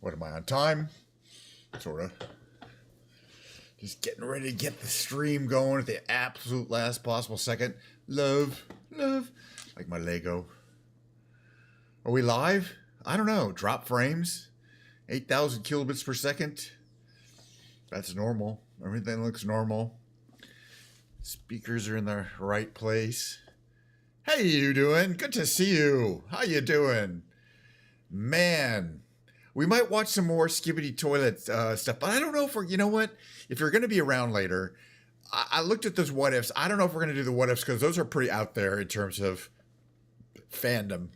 What am I on time? Sort of. Just getting ready to get the stream going at the absolute last possible second. Love. Like my Lego. Are we live? I don't know. Drop frames. 8,000 kilobits per second. That's normal. Everything looks normal. Speakers are in the right place. Hey, you doing? Good to see you. How you doing? Man, we might watch some more Skibbity Toilet stuff, but I don't know if we're, you know what? If you're going to be around later, I looked at those what ifs. I don't know if we're going to do the what ifs because those are pretty out there in terms of fandom.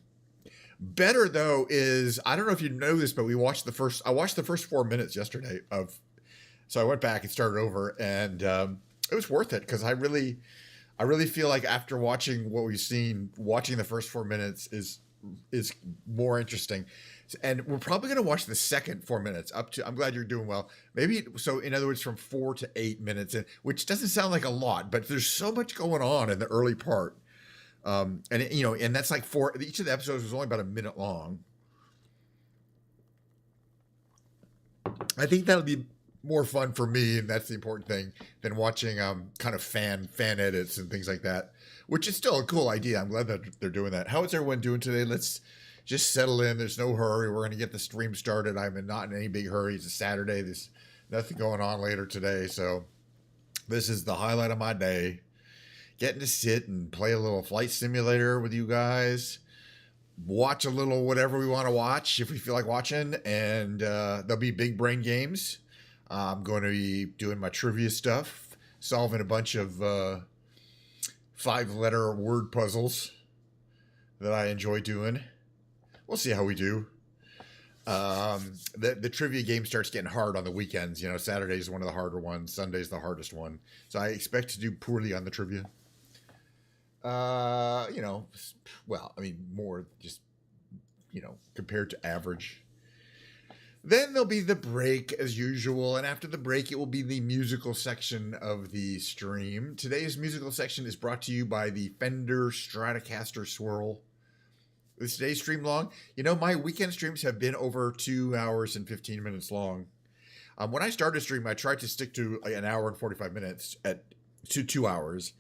Better though is, I don't know if you know this, but I watched the first 4 minutes yesterday so I went back and started over, and it was worth it because I really feel like after watching what we've seen, watching the first 4 minutes is more interesting. And we're probably going to watch the second 4 minutes up to, I'm glad you're doing well. Maybe, so in other words, from 4 to 8 minutes, which doesn't sound like a lot, but there's so much going on in the early part. And that's like each of the episodes was only about a minute long. I think that'll be more fun for me, and that's the important thing, than watching kind of fan edits and things like that, which is still a cool idea. I'm glad that they're doing that. How is everyone doing today? Let's just settle in. There's no hurry. We're going to get the stream started. I'm not in any big hurry. It's a Saturday. There's nothing going on later today, so this is the highlight of my day. Getting to sit and play a little flight simulator with you guys, watch a little whatever we want to watch if we feel like watching, and there'll be big brain games. I'm going to be doing my trivia stuff, solving a bunch of 5-letter word puzzles that I enjoy doing. We'll see how we do. The trivia game starts getting hard on the weekends. You know, Saturday's one of the harder ones. Sunday's the hardest one. So I expect to do poorly on the trivia. More just, compared to average. Then there'll be the break as usual, and after the break, it will be the musical section of the stream. Today's musical section is brought to you by the Fender Stratocaster Swirl. Is today's stream long? My weekend streams have been over 2 hours and 15 minutes long. When I started stream, I tried to stick to an hour and 45 minutes to 2 hours.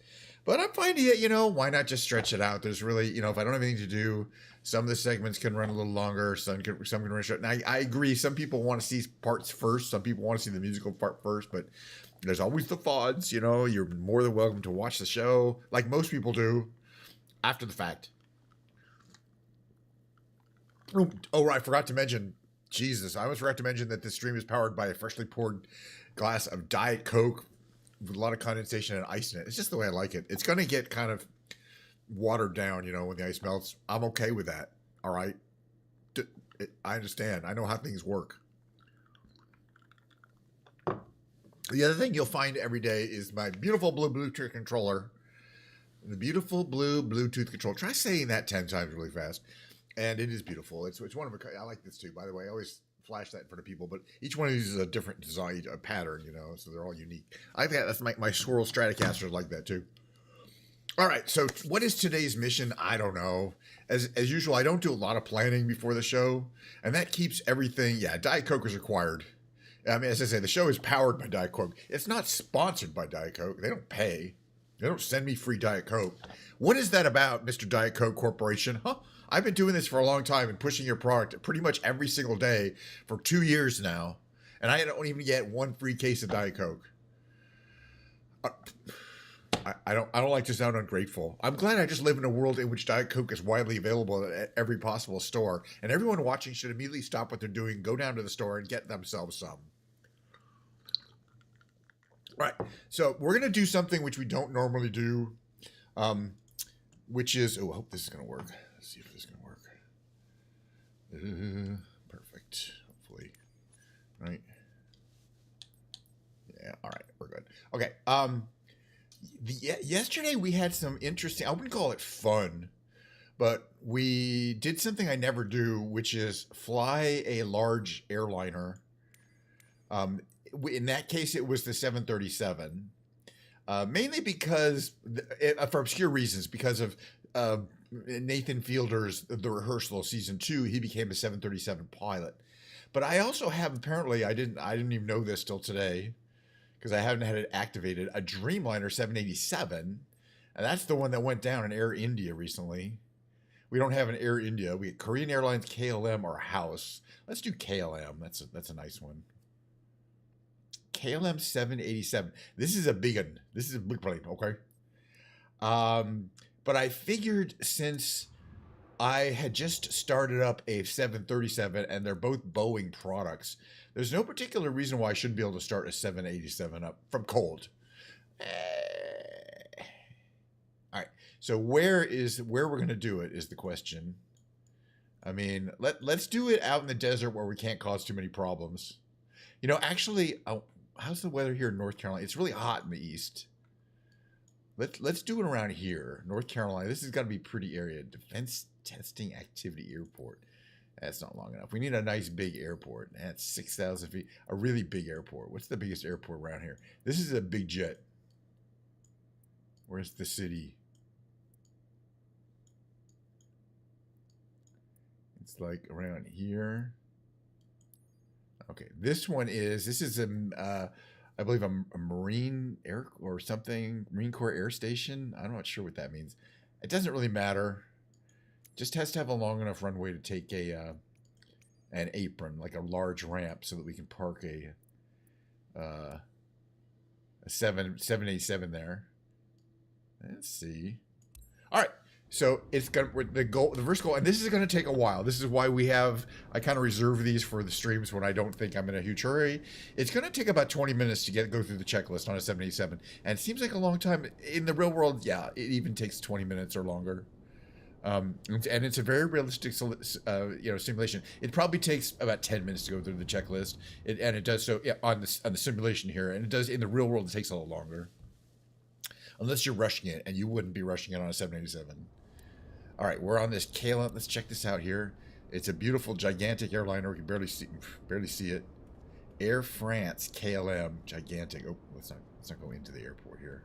But I'm finding it, why not just stretch it out? There's really, if I don't have anything to do, some of the segments can run a little longer, some can run short. And I agree, some people want to see parts first, some people want to see the musical part first, but there's always the VODs, you're more than welcome to watch the show, like most people do, after the fact. Oh, right, I forgot to mention, Jesus, I almost forgot to mention that this stream is powered by a freshly poured glass of Diet Coke with a lot of condensation and ice in it. It's just the way I like it. It's going to get kind of watered down, when the ice melts. I'm okay with that. All right. I understand. I know how things work. The other thing you'll find every day is my beautiful blue Bluetooth controller. The beautiful blue Bluetooth controller. Try saying that 10 times really fast. And it is beautiful. It's one of a, I like this too, by the way. I always flash that in front of people, but each one of these is a different design, a pattern, so they're all unique. That's my Swirl Stratocaster like that too. All right, so what is today's mission? I don't know. As usual, I don't do a lot of planning before the show, and that keeps everything. Yeah, Diet Coke is required. I mean, as I say, the show is powered by Diet Coke. It's not sponsored by Diet Coke. They don't pay. They don't send me free Diet Coke. What is that about, Mr. Diet Coke Corporation? Huh? I've been doing this for a long time and pushing your product pretty much every single day for 2 years now, and I don't even get one free case of Diet Coke. I don't like to sound ungrateful. I'm glad I just live in a world in which Diet Coke is widely available at every possible store, and everyone watching should immediately stop what they're doing, go down to the store, and get themselves some. All right, so we're going to do something which we don't normally do, which is, I hope this is going to work. Let's see if this is going to work. Perfect, hopefully, right? Yeah, all right, we're good. Okay, yesterday we had some interesting, I wouldn't call it fun, but we did something I never do, which is fly a large airliner. In that case, it was the 737, mainly because, for obscure reasons, because of Nathan Fielder's The Rehearsal season 2, he became a 737 pilot. But I also have, apparently, I didn't even know this till today, because I haven't had it activated, a Dreamliner 787, and that's the one that went down in Air India recently. We don't have an Air India. We get Korean Airlines, KLM, or House. Let's do KLM. That's a nice one. KLM 787. This is a big one. This is a big plane, okay? But I figured, since I had just started up a 737 and they're both Boeing products, there's no particular reason why I shouldn't be able to start a 787 up from cold. All right. So where we're going to do it is the question. I mean, let's do it out in the desert where we can't cause too many problems. You know, actually, how's the weather here in North Carolina? It's really hot in the east. Let's do it around here, North Carolina. This has got to be pretty area. Defense Testing Activity Airport. That's not long enough. We need a nice big airport. That's 6,000 feet. A really big airport. What's the biggest airport around here? This is a big jet. Where's the city? It's like around here. Okay, this is I believe a Marine Air or something, Marine Corps Air Station. I'm not sure what that means. It doesn't really matter. Just has to have a long enough runway to take an apron, like a large ramp, so that we can park a 787 there. Let's see. All right. So it's got the first goal, and this is going to take a while. This is why I kind of reserve these for the streams when I don't think I'm in a huge hurry. It's going to take about 20 minutes to go through the checklist on a 787, and it seems like a long time. In the real world, yeah, it even takes 20 minutes or longer. And it's a very realistic, simulation. It probably takes about 10 minutes to go through the checklist, and it does so on the simulation here, and it does in the real world. It takes a little longer, unless you're rushing it, and you wouldn't be rushing it on a 787. All right, we're on this KLM. Let's check this out here. It's a beautiful, gigantic airliner. We can barely see it. Air France KLM, gigantic. Oh, let's not go into the airport here.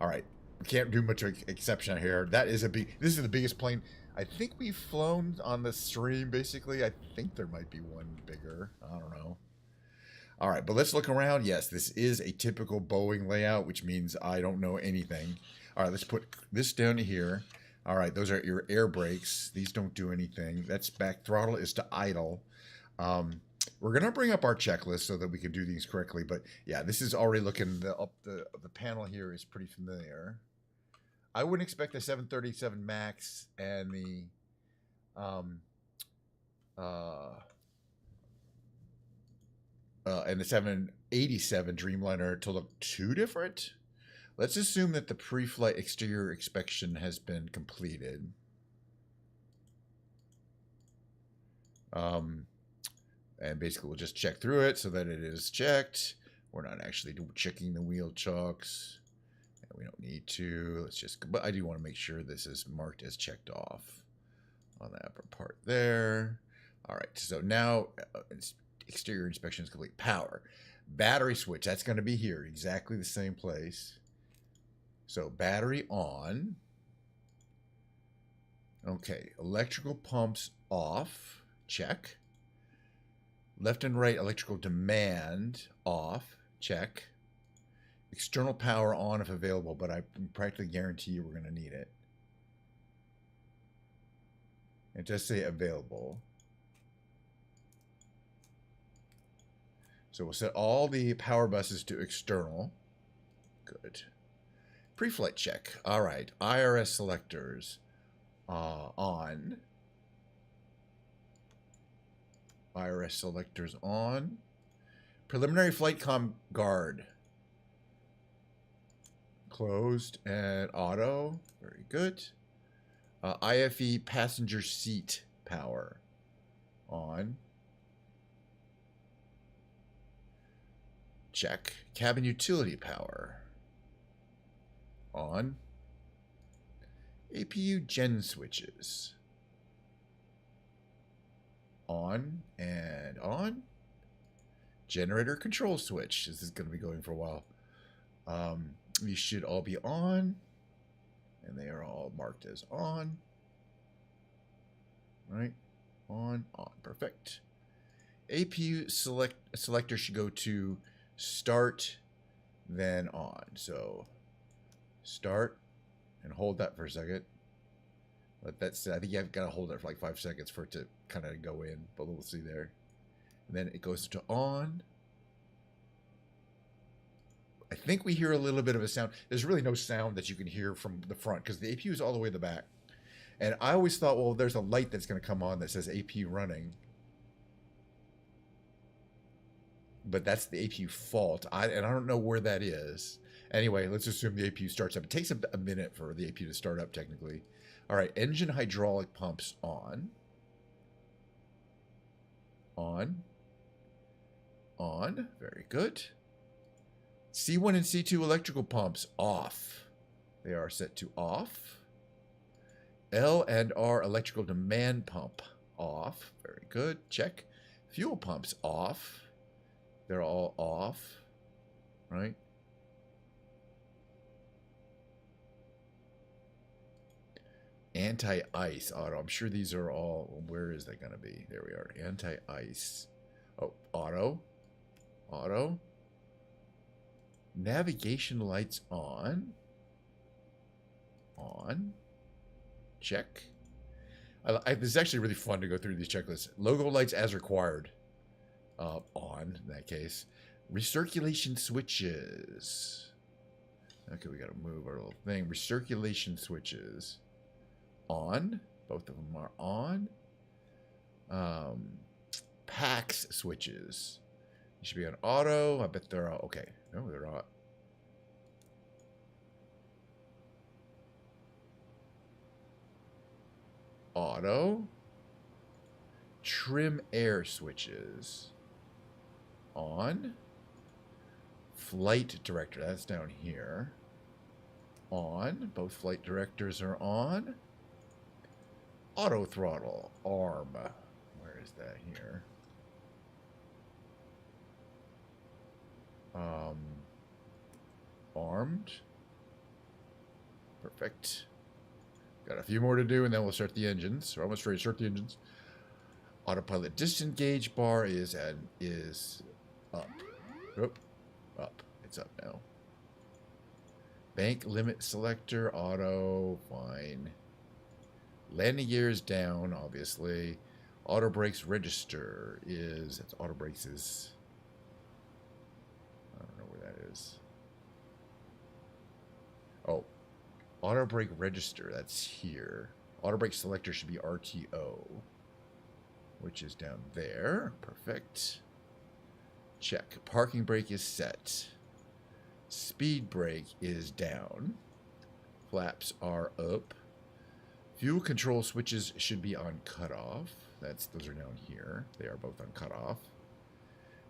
All right, we can't do much exception here. This is the biggest plane I think we've flown on the stream. Basically, I think there might be one bigger. I don't know. All right, but let's look around. Yes, this is a typical Boeing layout, which means I don't know anything. All right, let's put this down to here. All right, those are your air brakes. These don't do anything. That's back. Throttle is to idle. We're going to bring up our checklist so that we can do these correctly. But yeah, this is already looking, the panel here is pretty familiar. I wouldn't expect the 737 MAX and the 787 Dreamliner to look too different. Let's assume that the pre-flight exterior inspection has been completed. And basically we'll just check through it so that it is checked. We're not actually checking the wheel chocks. And we don't need to. But I do want to make sure this is marked as checked off on the upper part there. All right, so now exterior inspection is complete. Power. Battery switch, that's going to be here, exactly the same place. So battery on. Okay, electrical pumps off. Check. Left and right electrical demand off. Check. External power on if available, but I practically guarantee you we're going to need it. It does say available. So we'll set all the power buses to external. Good. Pre-flight check. All right. IRS selectors on. IRS selectors on. Preliminary flight comm guard. Closed and auto. Very good. IFE passenger seat power on. Check. Cabin utility power on. APU gen switches on and on. Generator control switch. This is going to be going for a while. These should all be on, and they are all marked as on. Right? On. Perfect. APU selector should go to start, then on. So start and hold that for a second. But that's, I think you've got to hold it for like 5 seconds for it to kind of go in, but we'll see there. And then it goes to on. I think we hear a little bit of a sound. There's really no sound that you can hear from the front because the APU is all the way in the back. And I always thought, well, there's a light that's going to come on that says APU running. But that's the APU fault. And I don't know where that is. Anyway, let's assume the APU starts up. It takes a minute for the APU to start up, technically. All right, engine hydraulic pumps on. On. On. Very good. C1 and C2 electrical pumps off. They are set to off. L and R electrical demand pump off. Very good. Check. Fuel pumps off. They're all off. Right? Anti-ice auto. I'm sure these are all... Where is that going to be? There we are. Anti-ice. Oh, auto. Auto. Navigation lights on. On. Check. This is actually really fun to go through these checklists. Logo lights as required. On, in that case. Recirculation switches. Okay, we got to move our little thing. Recirculation switches. On. Both of them are on. PAX switches. They should be on auto. I bet they're all... Okay. No, they're not. Auto. Trim air switches. On. Flight director. That's down here. On. Both flight directors are on. Auto throttle. Arm. Where is that here? Armed. Perfect. Got a few more to do, and then we'll start the engines. We're almost ready to start the engines. Autopilot disengage bar is up. Oop. Up. It's up now. Bank limit selector, auto, fine. Landing gear is down, obviously. Auto brakes register is... That's auto brakes is... I don't know where that is. Oh. Auto brake register, that's here. Auto brake selector should be RTO. Which is down there. Perfect. Check. Parking brake is set. Speed brake is down. Flaps are up. Fuel control switches should be on cutoff. Those are down here. They are both on cutoff.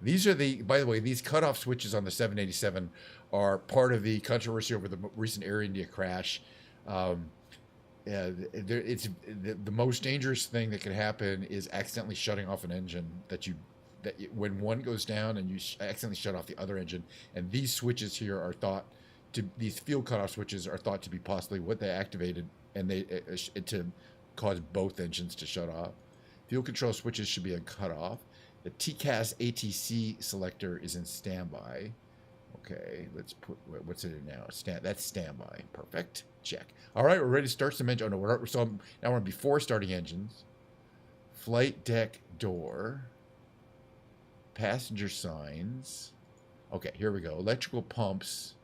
These are the, by the way, these cutoff switches on the 787 are part of the controversy over the recent Air India crash. It's the most dangerous thing that could happen is accidentally shutting off an engine when one goes down and you accidentally shut off the other engine. And these switches here are thought to, these fuel cutoff switches are thought to be possibly what they activated and to cause both engines to shut off. Fuel control switches should be on cutoff. The TCAS ATC selector is in standby. Okay, let's put, what's it in now? That's standby. Perfect. Check. All right, we're ready to start some engine. Oh, no, so now we're before starting engines. Flight deck door. Passenger signs. Okay, here we go. Electrical pumps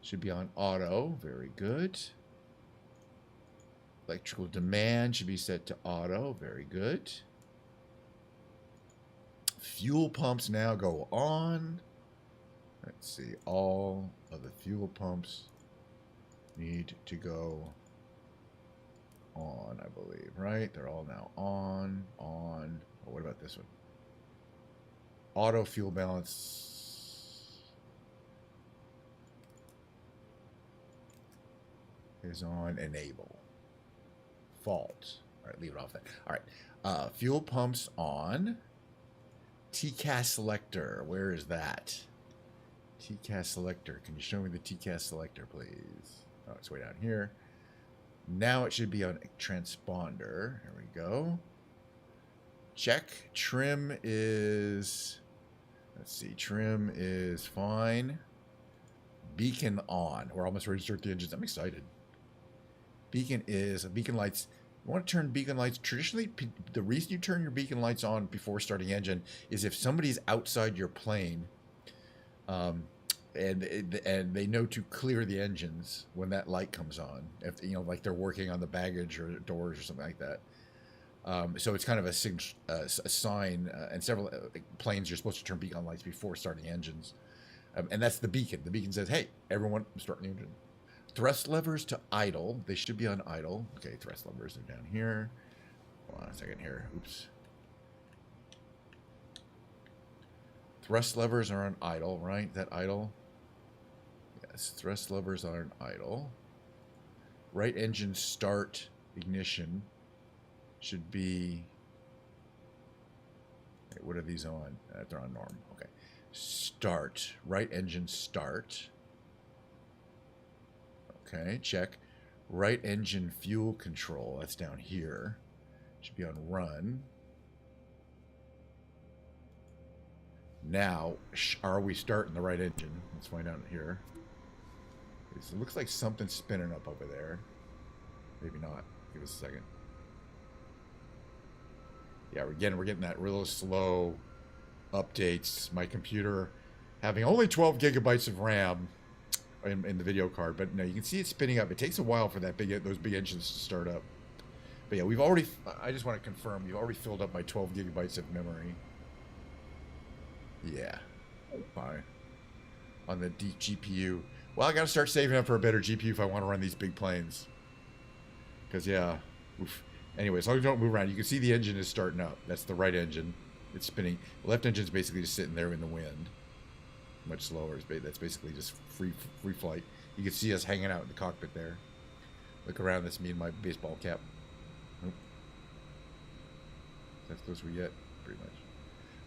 should be on auto. Very good. Electrical demand should be set to auto. Very good. Fuel pumps now go on. Let's see. All of the fuel pumps need to go on, I believe, right? They're all now on. Oh, what about this one? Auto fuel balance is on. Enable. Fault. All right, leave it off then. All right. Fuel pumps on. TCAS selector. Where is that? TCAS selector. Can you show me the TCAS selector, please? Oh, it's way down here. Now it should be on transponder. Here we go. Check. Trim is... Let's see. Trim is fine. Beacon on. We're almost ready to start the engines. I'm excited. Beacon lights. You want to turn beacon lights. Traditionally, the reason you turn your beacon lights on before starting engine is if somebody's outside your plane, and they know to clear the engines when that light comes on. If like they're working on the baggage or doors or something like that. So it's kind of a sign, and several planes you're supposed to turn beacon lights before starting engines, and that's the beacon. The beacon says, "Hey, everyone, I'm starting the engine." Thrust levers to idle. They should be on idle. Okay, thrust levers are down here. Hold on a second here. Oops. Thrust levers are on idle, right? That idle? Yes, thrust levers are on idle. Right engine start ignition should be... Wait, what are these on? They're on norm. Okay. Start. Right engine start. Okay, check. Right engine fuel control. That's down here. Should be on run. Now, are we starting the right engine? Let's find out here. It looks like something's spinning up over there. Maybe not. Give us a second. Yeah, we're getting that real slow updates. My computer having only 12 gigabytes of RAM in the video card, but no, you can see it spinning up. It takes a while for those big engines to start up. But yeah, I just want to confirm, we've already filled up my 12 gigabytes of memory. Yeah. Fine. On the GPU. Well, I got to start saving up for a better GPU if I want to run these big planes. Because, yeah. Oof. Anyway, as long as you don't move around, you can see the engine is starting up. That's the right engine. It's spinning. The left engine is basically just sitting there in the wind. Much slower. That's basically just free flight. You can see us hanging out in the cockpit there. Look around. That's me and my baseball cap. Nope. That's as close as we get, pretty much.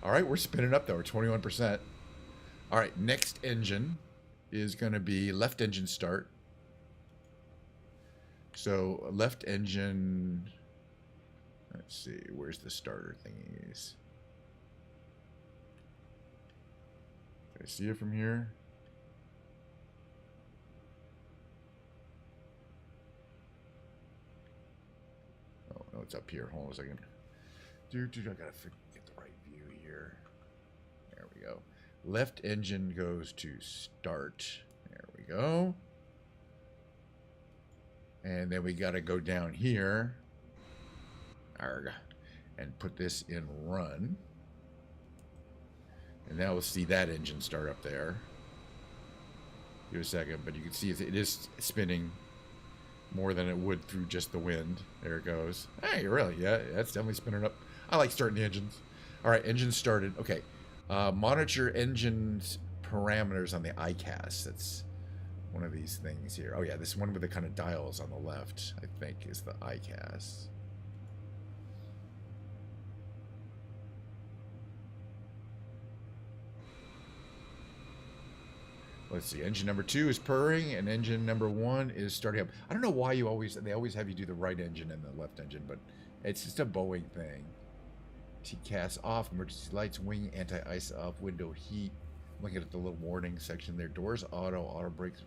All right, we're spinning up though. We're 21%. All right, next engine is going to be left engine start. So left engine. Let's see. Where's the starter thingies? Can I see it from here? Oh, no, it's up here. Hold on a second. Dude, I gotta get the right view here. There we go. Left engine goes to start. There we go. And then we gotta go down here. Arg. And put this in run. And now we'll see that engine start up there. Give it a second, but you can see it is spinning more than it would through just the wind. There it goes. Hey, really? Yeah, that's definitely spinning up. I like starting the engines. All right, engine started. Okay. Monitor engines parameters on the iCast. That's one of these things here. Oh, yeah, this one with the kind of dials on the left, I think, is the iCast. Let's see. Engine number 2 is purring, and engine number 1 is starting up. I don't know why they always have you do the right engine and the left engine, but it's just a Boeing thing. TCAS off, emergency lights, wing, anti-ice off, window heat. I'm looking at the little warning section there. Doors auto brakes,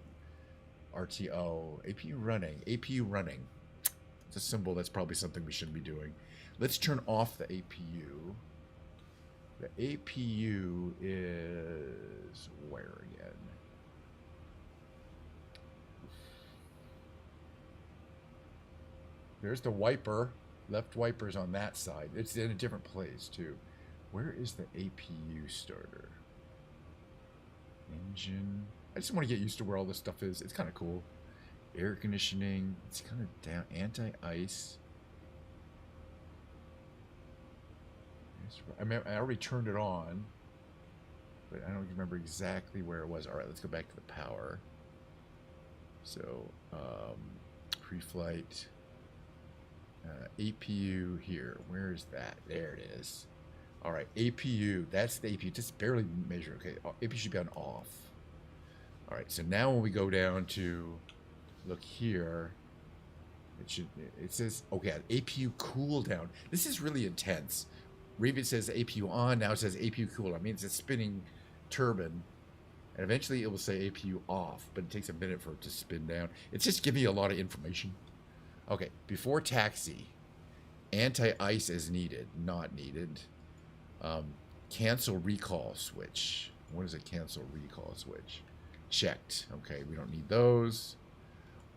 RTO, APU running, APU running. It's a symbol. That's probably something we shouldn't be doing. Let's turn off the APU. The APU is where again? There's the wiper. Left wiper's on that side. It's in a different place, too. Where is the APU starter? Engine. I just want to get used to where all this stuff is. It's kind of cool. Air conditioning. It's kind of down. Anti-ice. I mean, I already turned it on, but I don't remember exactly where it was. All right, let's go back to the power. So, pre-flight. APU here. Where is that? There it is. All right, APU. That's the APU. Just barely measure. Okay, APU should be on off. All right, so now when we go down to look here, it says, okay, APU cooldown. This is really intense. Revit says APU on, now it says APU cooler. It means it's a spinning turbine. And eventually it will say APU off, but it takes a minute for it to spin down. It's just giving you a lot of information. Okay, before taxi, anti-ice as needed, not needed. Cancel recall switch. What is a cancel recall switch? Checked. Okay, we don't need those.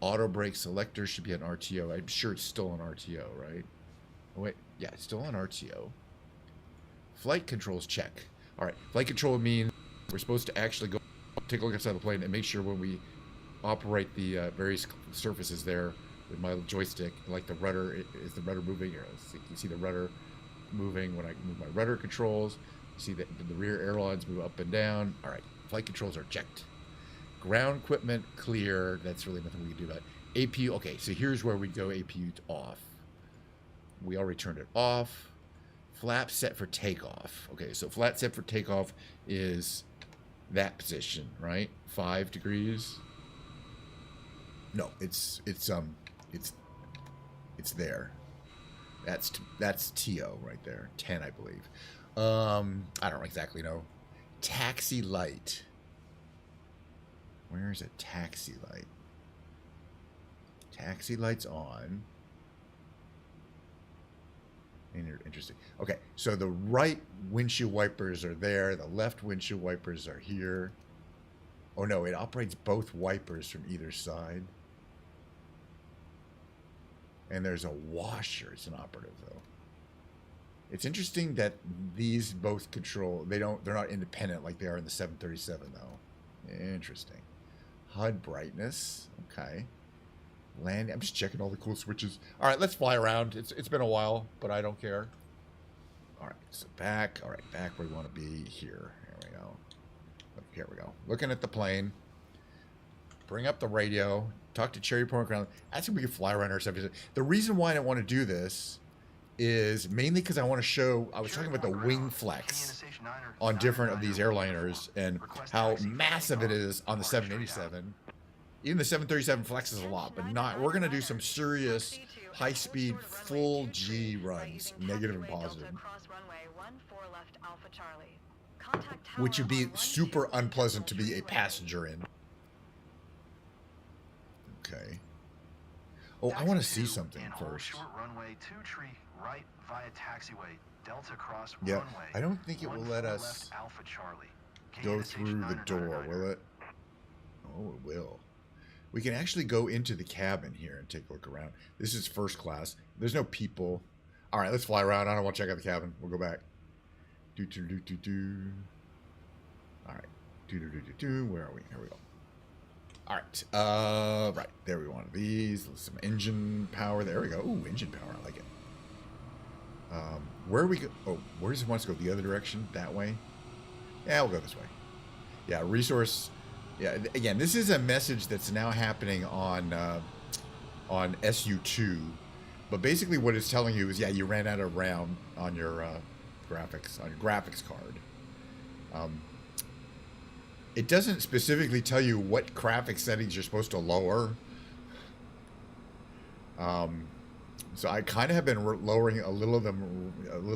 Auto brake selector should be an RTO. I'm sure it's still an RTO, right? Oh, wait, yeah, it's still on RTO. Flight controls check. All right, flight control means we're supposed to actually go take a look inside the plane and make sure when we operate the various surfaces there with my joystick, like the rudder, is the rudder moving? Here, you see the rudder moving when I move my rudder controls. You see that the rear airlines move up and down. All right, flight controls are checked. Ground equipment clear. That's really nothing we can do about it. APU, okay, so here's where we go APU off. We already turned it off. Flap set for takeoff. Okay, so flat set for takeoff is that position, right? 5 degrees. No, it's there. That's TO right there. 10, I believe. I don't exactly know. Taxi light. Where's a taxi light? Taxi light's on. Interesting. Okay, so the right windshield wipers are there. The left windshield wipers are here. Oh no, it operates both wipers from either side. And there's a washer. It's an operative though. It's interesting that these both control. They're not independent like they are in the 737 though. Interesting. HUD brightness. Okay. Land. I'm just checking all the cool switches. All right, let's fly around. It's been a while, but I don't care. All right, so back. All right, back where we want to be. Here. Here we go. Here we go. Looking at the plane. Bring up the radio. Talk to Cherry Point Ground. Actually, we can fly around our 737. The reason why I don't want to do this is mainly because I want to show. I was talking about the wing flex on different of these airliners and how massive it is on the 787. Even the 737 flexes a lot, but not. We're going to do some serious high-speed, full G runs, negative and positive, which would be super unpleasant to be a passenger in. Okay. Oh, I want to see something first. Yeah, I don't think it will let us go through the door, will it? Oh, it will. We can actually go into the cabin here and take a look around. This is first class. There's no people. All right, let's fly around. I don't want to check out the cabin. We'll go back. Do. All right. Do. Where are we? Here we go. All right. Right. There we want these. Some engine power. There we go. Ooh, engine power. I like it. Where are we go? Oh, where does it want us to go? The other direction? That way? Yeah, we'll go this way. Yeah, resource. Yeah, again, this is a message that's now happening on SU2, but basically what it's telling you is, yeah, you ran out of RAM on your graphics card. It doesn't specifically tell you what graphics settings you're supposed to lower. So I kind of have been lowering a little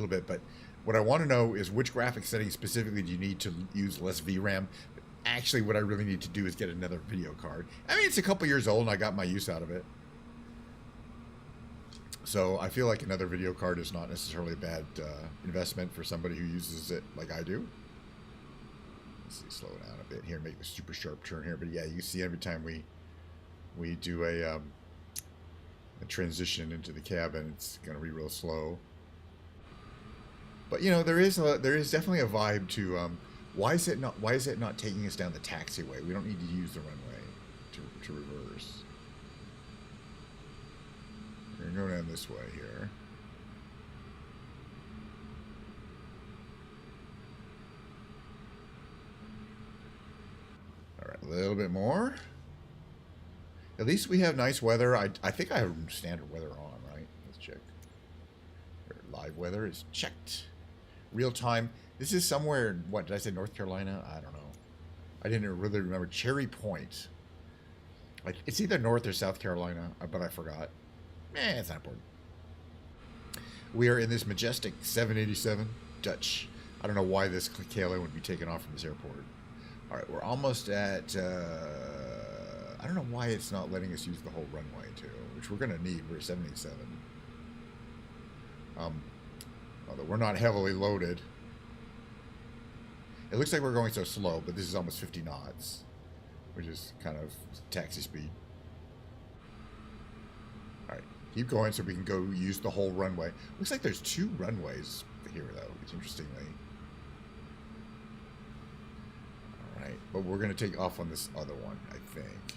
bit, but what I want to know is which graphics settings specifically do you need to use less VRAM. Actually, what I really need to do is get another video card. I mean, it's a couple years old and I got my use out of it. So I feel like another video card is not necessarily a bad investment for somebody who uses it like I do. Let's see, slow down a bit here, make a super sharp turn here. But yeah, you see every time we do a transition into the cabin, it's going to be real slow. But you know, there is definitely a vibe to why is it not taking us down the taxiway? We don't need to use the runway to reverse. We're going to go down this way here. All right, a little bit more. At least we have nice weather. I think I have standard weather on, right? Let's check. Live weather is checked. Real time. This is somewhere, what, did I say North Carolina? I don't know. I didn't really remember. Cherry Point. Like, it's either North or South Carolina, but I forgot. It's not important. We are in this majestic 787 Dutch. I don't know why this KLM would be taken off from this airport. All right, we're almost at... I don't know why it's not letting us use the whole runway, too, which we're going to need. We're at 787. Although we're not heavily loaded. It looks like we're going so slow, but this is almost 50 knots, which is kind of taxi speed. All right, keep going so we can go use the whole runway. Looks like there's 2 runways here, though, which interestingly. All right, but we're going to take off on this other one, I think.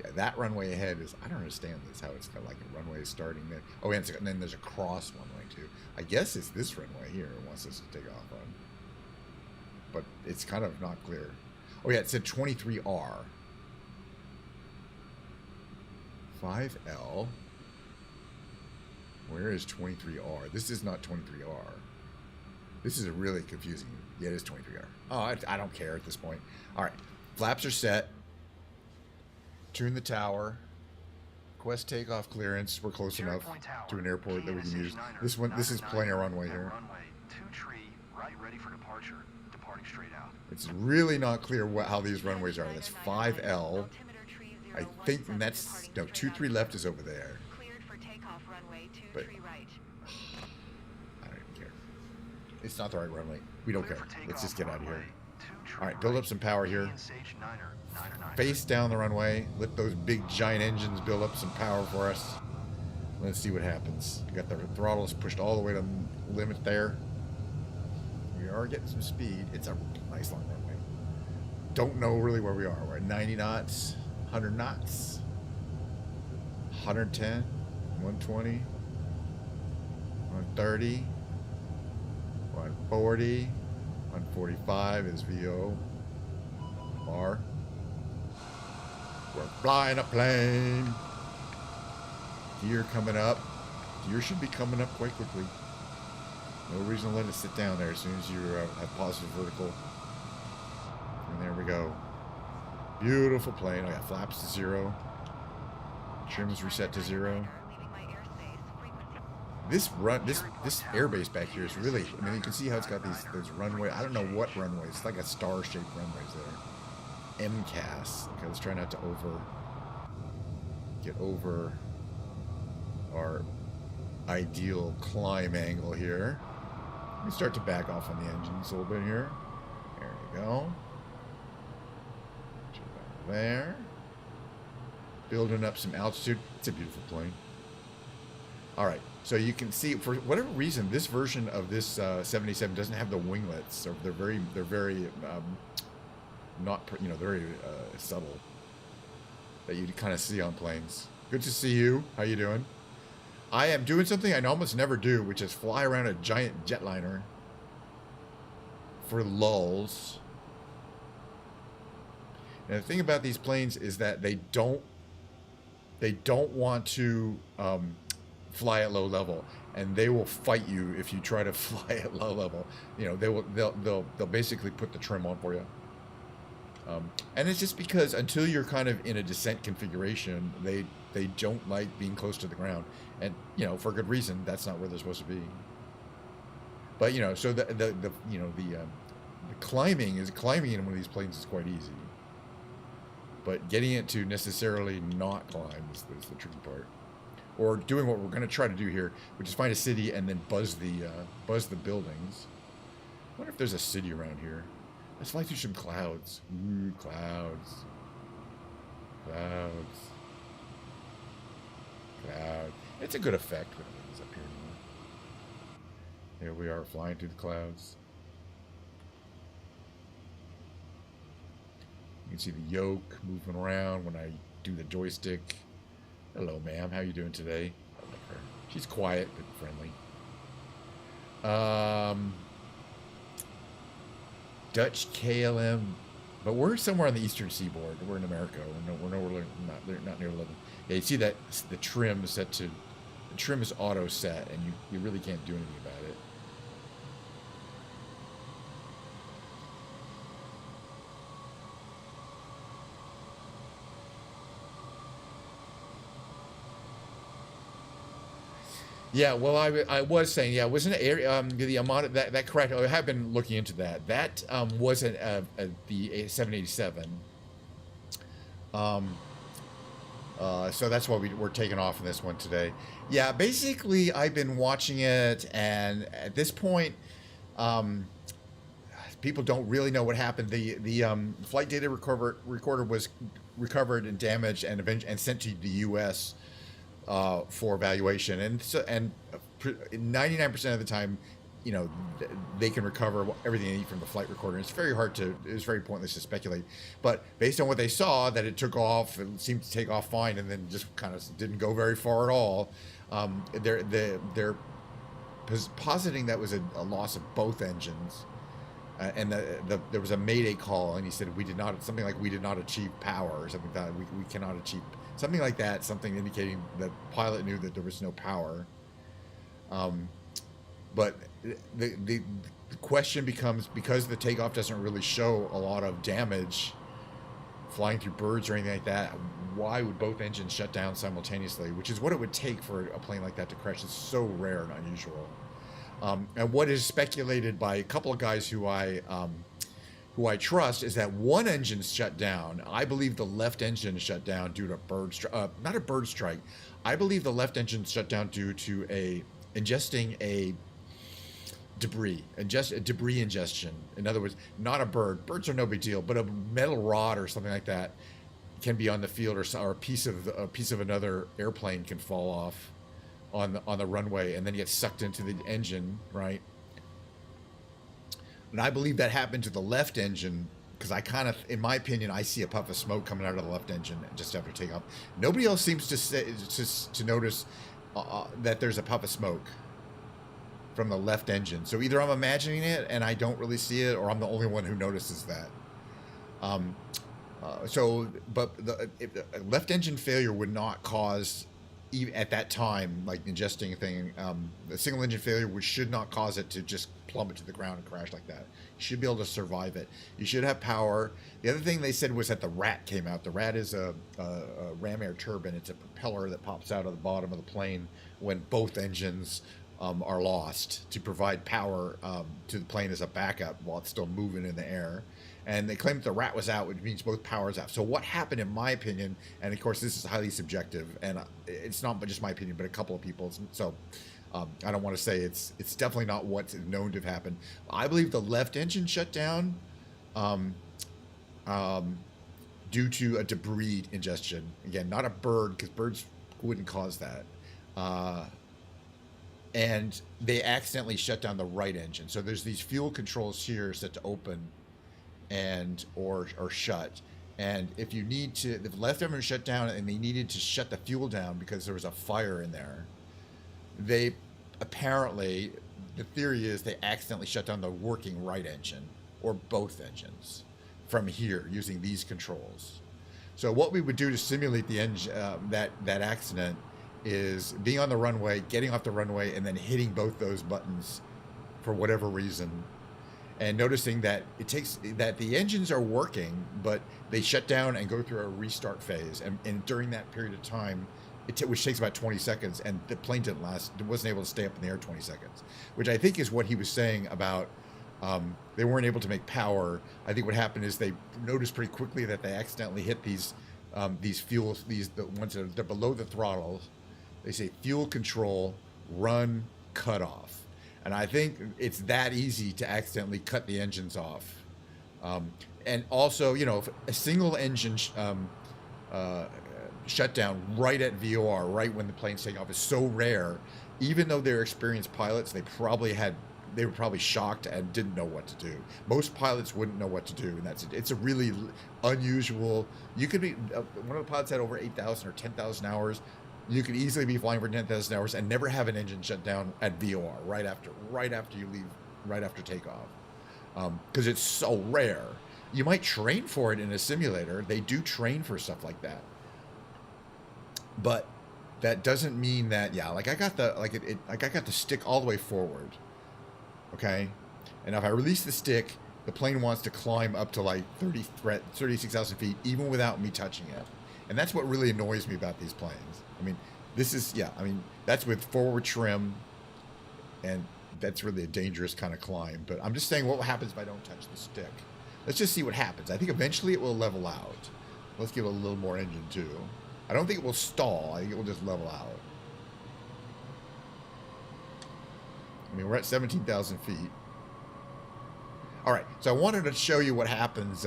Yeah, that runway ahead is, I don't understand this, how it's got like a runway starting there. Oh, and then there's a cross runway, too. I guess it's this runway here it wants us to take off on. But it's kind of not clear. Oh, yeah, it said 23R. 5L. Where is 23R? This is not 23R. This is really confusing. Yeah, it is 23R. Oh, I don't care at this point. All right, flaps are set. Tune the tower. Request takeoff clearance. We're close enough to an airport that we can use. This is plenty of runway here. Ready for departure. Departing straight out. It's really not clear how these runways are. That's 5L. I think that's... No, 23 left is over there. But I don't even care. It's not the right runway. We don't care. Let's just get out of here. Alright, build up some power here. Face down the runway. Let those big giant engines build up some power for us. Let's see what happens. We got the throttles pushed all the way to the limit there. We are getting some speed. It's a nice long runway. Don't know really where we are. We're at 90 knots, 100 knots, 110, 120, 130, 140, 145 is VO. R. We're flying a plane. Gear coming up. Gear should be coming up quite quickly. No reason to let it sit down there as soon as you have positive vertical. And there we go. Beautiful plane. Oh yeah, flaps to 0. Trim is reset to 0. This airbase back here is really, I mean, you can see how it's got those runway. I don't know what runways. It's like a star-shaped runways there. MCAS. Okay, let's try not to get over our ideal climb angle here. We start to back off on the engines a little bit here. There we go. There. Building up some altitude. It's a beautiful plane. All right. So you can see, for whatever reason, this version of this 77 doesn't have the winglets. Or they're very not, you know, very subtle. That you kind of see on planes. Good to see you. How you doing? I am doing something I almost never do, which is fly around a giant jetliner for lulls. And the thing about these planes is that they don't want to fly at low level, and they will fight you if you try to fly at low level. You know, they'll basically put the trim on for you. And it's just because until you're kind of in a descent configuration, they don't like being close to the ground, and you know, for good reason. That's not where they're supposed to be. But you know, so the climbing in one of these planes is quite easy. But getting it to necessarily not climb is the tricky part. Or doing what we're going to try to do here, which is find a city and then buzz the buildings. I wonder if there's a city around here. Let's fly through some clouds. Ooh, clouds. Clouds. Cloud. It's a good effect when it's up here. Here we are flying through the clouds. You can see the yoke moving around when I do the joystick. Hello, ma'am. How you doing today? I like her. She's quiet but friendly. Dutch KLM, but we're somewhere on the eastern seaboard. We're in America. We're not near 11. Yeah, you see that the trim is set to, the trim is auto set, and you really can't do anything about it. Yeah, well, I was saying, yeah, wasn't it the amount of that correct? I have been looking into that. That wasn't the 787. Um, so that's why we're taking off in this one today. Yeah, basically, I've been watching it, and at this point, um, people don't really know what happened. The flight data recorder was recovered and damaged and sent to the U.S. For evaluation, and 99% of the time, you know, they can recover everything they need from the flight recorder. It's very hard to, it's very pointless to speculate. But based on what they saw, that it took off, it seemed to take off fine, and then just kind of didn't go very far at all. They're positing that was a loss of both engines. And there was a mayday call, and he said we did not achieve power, or something like that. We cannot achieve something like that, something indicating that pilot knew that there was no power. But the question becomes, because the takeoff doesn't really show a lot of damage flying through birds or anything like that, why would both engines shut down simultaneously, which is what it would take for a plane like that to crash. It's so rare and unusual. And what is speculated by a couple of guys who I trust is that one engine shut down. I believe the left engine shut down due to not a bird strike. I believe the left engine shut down due to ingesting a debris ingestion. In other words, not a bird. Birds are no big deal, but a metal rod or something like that can be on the field, or a piece of another airplane can fall off on the runway and then get sucked into the engine, right? And I believe that happened to the left engine, because I kind of, in my opinion, I see a puff of smoke coming out of the left engine just after takeoff. Nobody else seems to notice that there's a puff of smoke from the left engine. So either I'm imagining it and I don't really see it, or I'm the only one who notices that. But the left engine failure would not cause, even at that time, like ingesting a thing, the single engine failure should not cause it to just plummet to the ground and crash like that. You should be able to survive it. You should have power. The other thing they said was that the rat came out. The rat is a ram air turbine. It's a propeller that pops out of the bottom of the plane when both engines are lost, to provide power to the plane as a backup while it's still moving in the air. And they claimed the rat was out, which means both powers out. So what happened, in my opinion, and of course this is highly subjective, and it's not just my opinion, but a couple of people's. So I don't want to say it's definitely not what's known to have happened. I believe the left engine shut down due to a debris ingestion. Again, not a bird, because birds wouldn't cause that. And they accidentally shut down the right engine. So there's these fuel controls here set to open or shut. And if the left engine shut down and they needed to shut the fuel down because there was a fire in there, they apparently, the theory is they accidentally shut down the working right engine, or both engines, from here using these controls. So what we would do to simulate the engine, that accident, is being on the runway, getting off the runway, and then hitting both those buttons for whatever reason, and noticing that that the engines are working, but they shut down and go through a restart phase, and during that period of time, which takes about 20 seconds, and the plane wasn't able to stay up in the air 20 seconds, which I think is what he was saying about they weren't able to make power. I think what happened is they noticed pretty quickly that they accidentally hit the ones that are below the throttle. They say fuel control, run, cut off. And I think it's that easy to accidentally cut the engines off. And also, if a single engine shutdown right at VOR, right when the plane's taking off, is so rare. Even though they're experienced pilots, they were probably shocked and didn't know what to do. Most pilots wouldn't know what to do, and it's a really unusual. You could be one of the pilots had over 8,000 or 10,000 hours. You could easily be flying for 10,000 hours and never have an engine shut down at VOR right after you leave, right after takeoff, because it's so rare. You might train for it in a simulator. They do train for stuff like that, but that doesn't mean that. Yeah, like I got the stick all the way forward. Okay, and if I release the stick, the plane wants to climb up to like 36,000 feet, even without me touching it. And that's what really annoys me about these planes. I mean, This is, yeah, I mean, that's with forward trim, and that's really a dangerous kind of climb. But I'm just saying what happens if I don't touch the stick. Let's just see what happens. I think eventually it will level out. Let's give it a little more engine, too. I don't think it will stall. I think it will just level out. I mean, we're at 17,000 feet. All right, so I wanted to show you what happens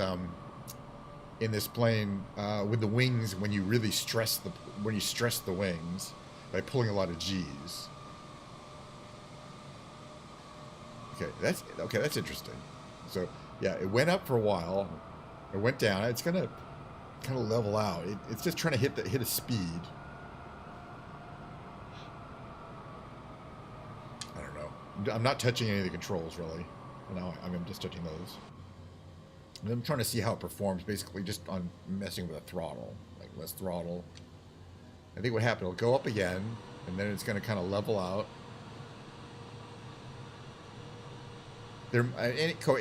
in this plane with the wings when you really stress the wings by pulling a lot of G's. Okay, that's interesting. So yeah, it went up for a while, it went down. It's gonna kind of level out. It's just trying to hit a speed. I don't know. I'm not touching any of the controls really. No, I'm just touching those. And I'm trying to see how it performs, basically just on messing with the throttle, like less throttle. I think what happened, it'll go up again, and then it's going to kind of level out. And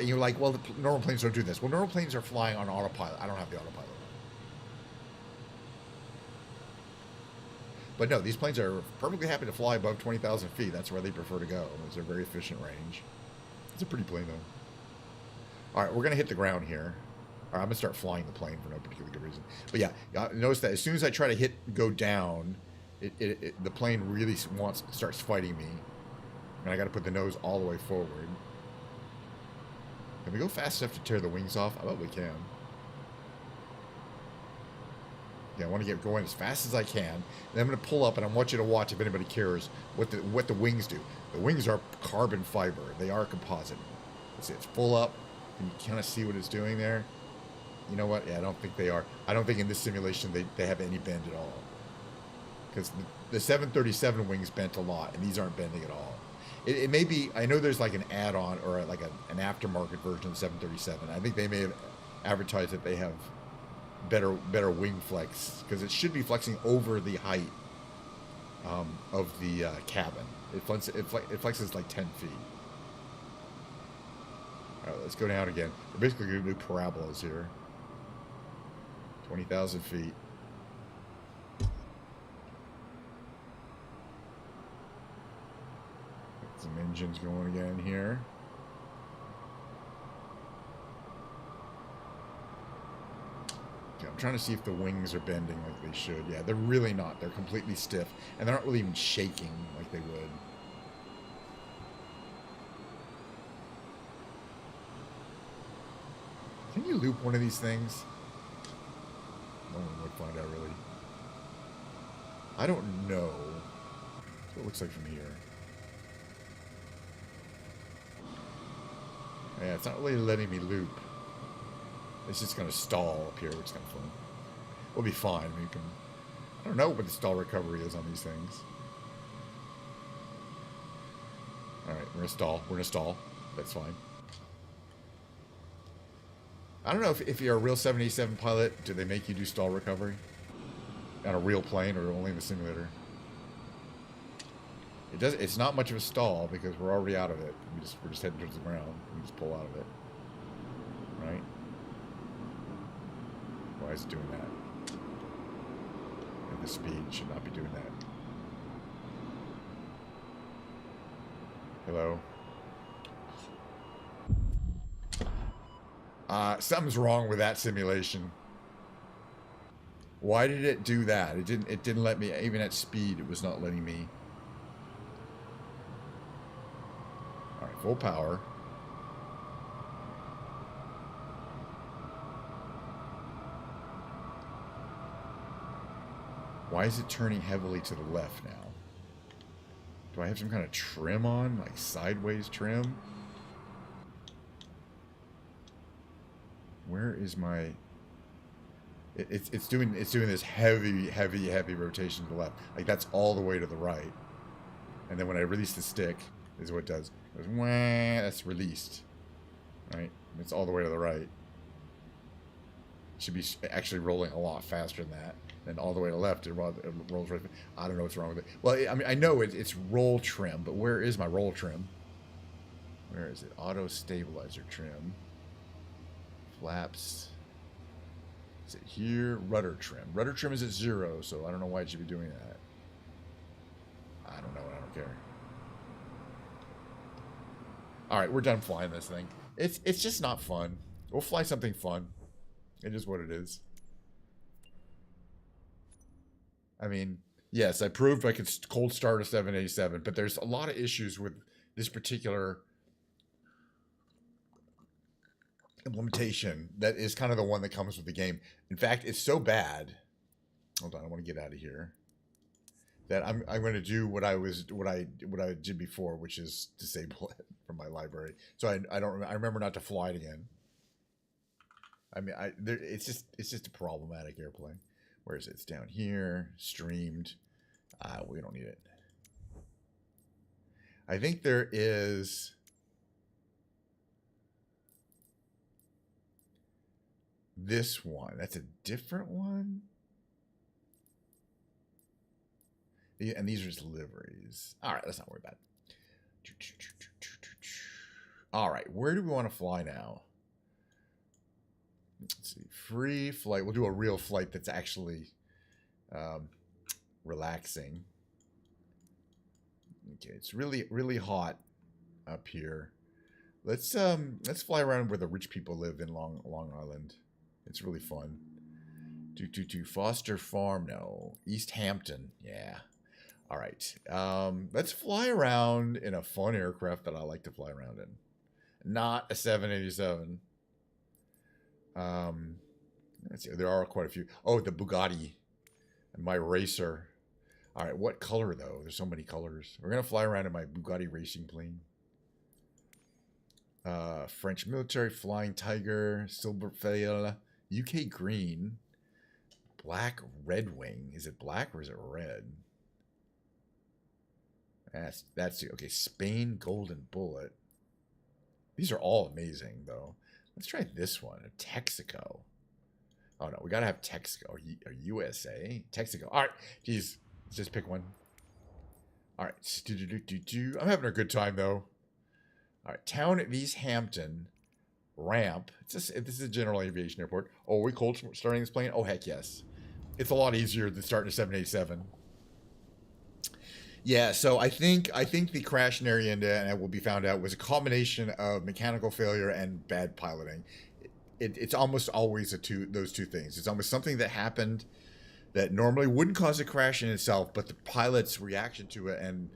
you're like, well, the normal planes don't do this. Well, normal planes are flying on autopilot. I don't have the autopilot. But no, these planes are perfectly happy to fly above 20,000 feet. That's where they prefer to go. It's a very efficient range. It's a pretty plane, though. All right, we're going to hit the ground here. All right, I'm going to start flying the plane for no particular good reason. But yeah, notice that as soon as I try to go down, the plane really starts fighting me. And I got to put the nose all the way forward. Can we go fast enough to tear the wings off? I probably can. Yeah, I want to get going as fast as I can. Then I'm going to pull up, and I want you to watch, if anybody cares, what the wings do. The wings are carbon fiber. They are composite. Let's see, it's full up. Can you kind of see what it's doing there? You know what? Yeah, I don't think they are. I don't think in this simulation they have any bend at all. Because the 737 wings bent a lot, and these aren't bending at all. It may be, I know there's like an add-on or like an aftermarket version of the 737. I think they may have advertised that they have better wing flex, because it should be flexing over the height of the cabin. It flexes like 10 feet. All right, let's go down again. We're basically going to do parabolas here. 20,000 feet. Some engines going again here. Okay, I'm trying to see if the wings are bending like they should. Yeah, they're really not. They're completely stiff. And they're not really even shaking like they would. Can you loop one of these things? No one would find out, really. I don't know. That's what it looks like from here. Yeah, it's not really letting me loop. It's just going to stall up here, which is kind of fun. We'll be fine. We can. I don't know what the stall recovery is on these things. All right, we're going to stall. We're going to stall. That's fine. I don't know if you're a real 787 pilot, do they make you do stall recovery on a real plane or only in the simulator? It's not much of a stall because we're already out of it. We're just heading towards the ground. We just pull out of it, right? Why is it doing that? And the speed should not be doing that. Hello. Something's wrong with that simulation. Why did it do that? It didn't let me, even at speed, it was not letting me. All right, full power. Why is it turning heavily to the left now? Do I have some kind of trim on, like sideways trim? Where is my? It's doing this heavy rotation to the left. Like that's all the way to the right. And then when I release the stick, is what it does. It goes, wah, that's released. Right? It's all the way to the right. It should be actually rolling a lot faster than that. And all the way to the left, it rolls right. I don't know what's wrong with it. Well, I mean, I know it's roll trim, but where is my roll trim? Where is it? Auto stabilizer trim. Flaps. Is it here? Rudder trim. Rudder trim is at 0, so I don't know why it should be doing that. I don't know. I don't care. All right, we're done flying this thing. It's just not fun. We'll fly something fun. It is what it is. I mean, yes, I proved I could cold start a 787, but there's a lot of issues with this particular implementation that is kind of the one that comes with the game. In fact, it's so bad. Hold on, I want to get out of here. That I'm going to do what I did before, which is disable it from my library. So I remember not to fly it again. I mean, it's just a problematic airplane. Where is it? It's down here, streamed. We don't need it. I think there is. This one. That's a different one. And these are just liveries. All right, let's not worry about it. All right, where do we want to fly now? Let's see. Free flight. We'll do a real flight that's actually relaxing. Okay, it's really hot up here. Let's fly around where the rich people live in Long Island. It's really fun. Foster Farm. No. East Hampton. Yeah. All right. Let's fly around in a fun aircraft that I like to fly around in. Not a 787. Let's see. There are quite a few. Oh, the Bugatti. And my racer. All right. What color, though? There's so many colors. We're going to fly around in my Bugatti racing plane. French military, Flying Tiger, Silverfail, UK green, Black Red Wing. Is it black or is it red? That's okay. Spain Golden Bullet. These are all amazing, though. Let's try this one. A Texaco. Oh no, we gotta have Texaco or USA. Texaco. All right, geez, let's just pick one. All right, I'm having a good time though. All right, Town at East Hampton. Ramp. This is a general aviation airport. Oh, are we cold starting this plane? Oh heck yes. It's a lot easier than starting a 787. Yeah, so I think the crash in Arienda, and it will be found out, was a combination of mechanical failure and bad piloting. It's almost always those two things. It's almost something that happened that normally wouldn't cause a crash in itself, but the pilot's reaction to it and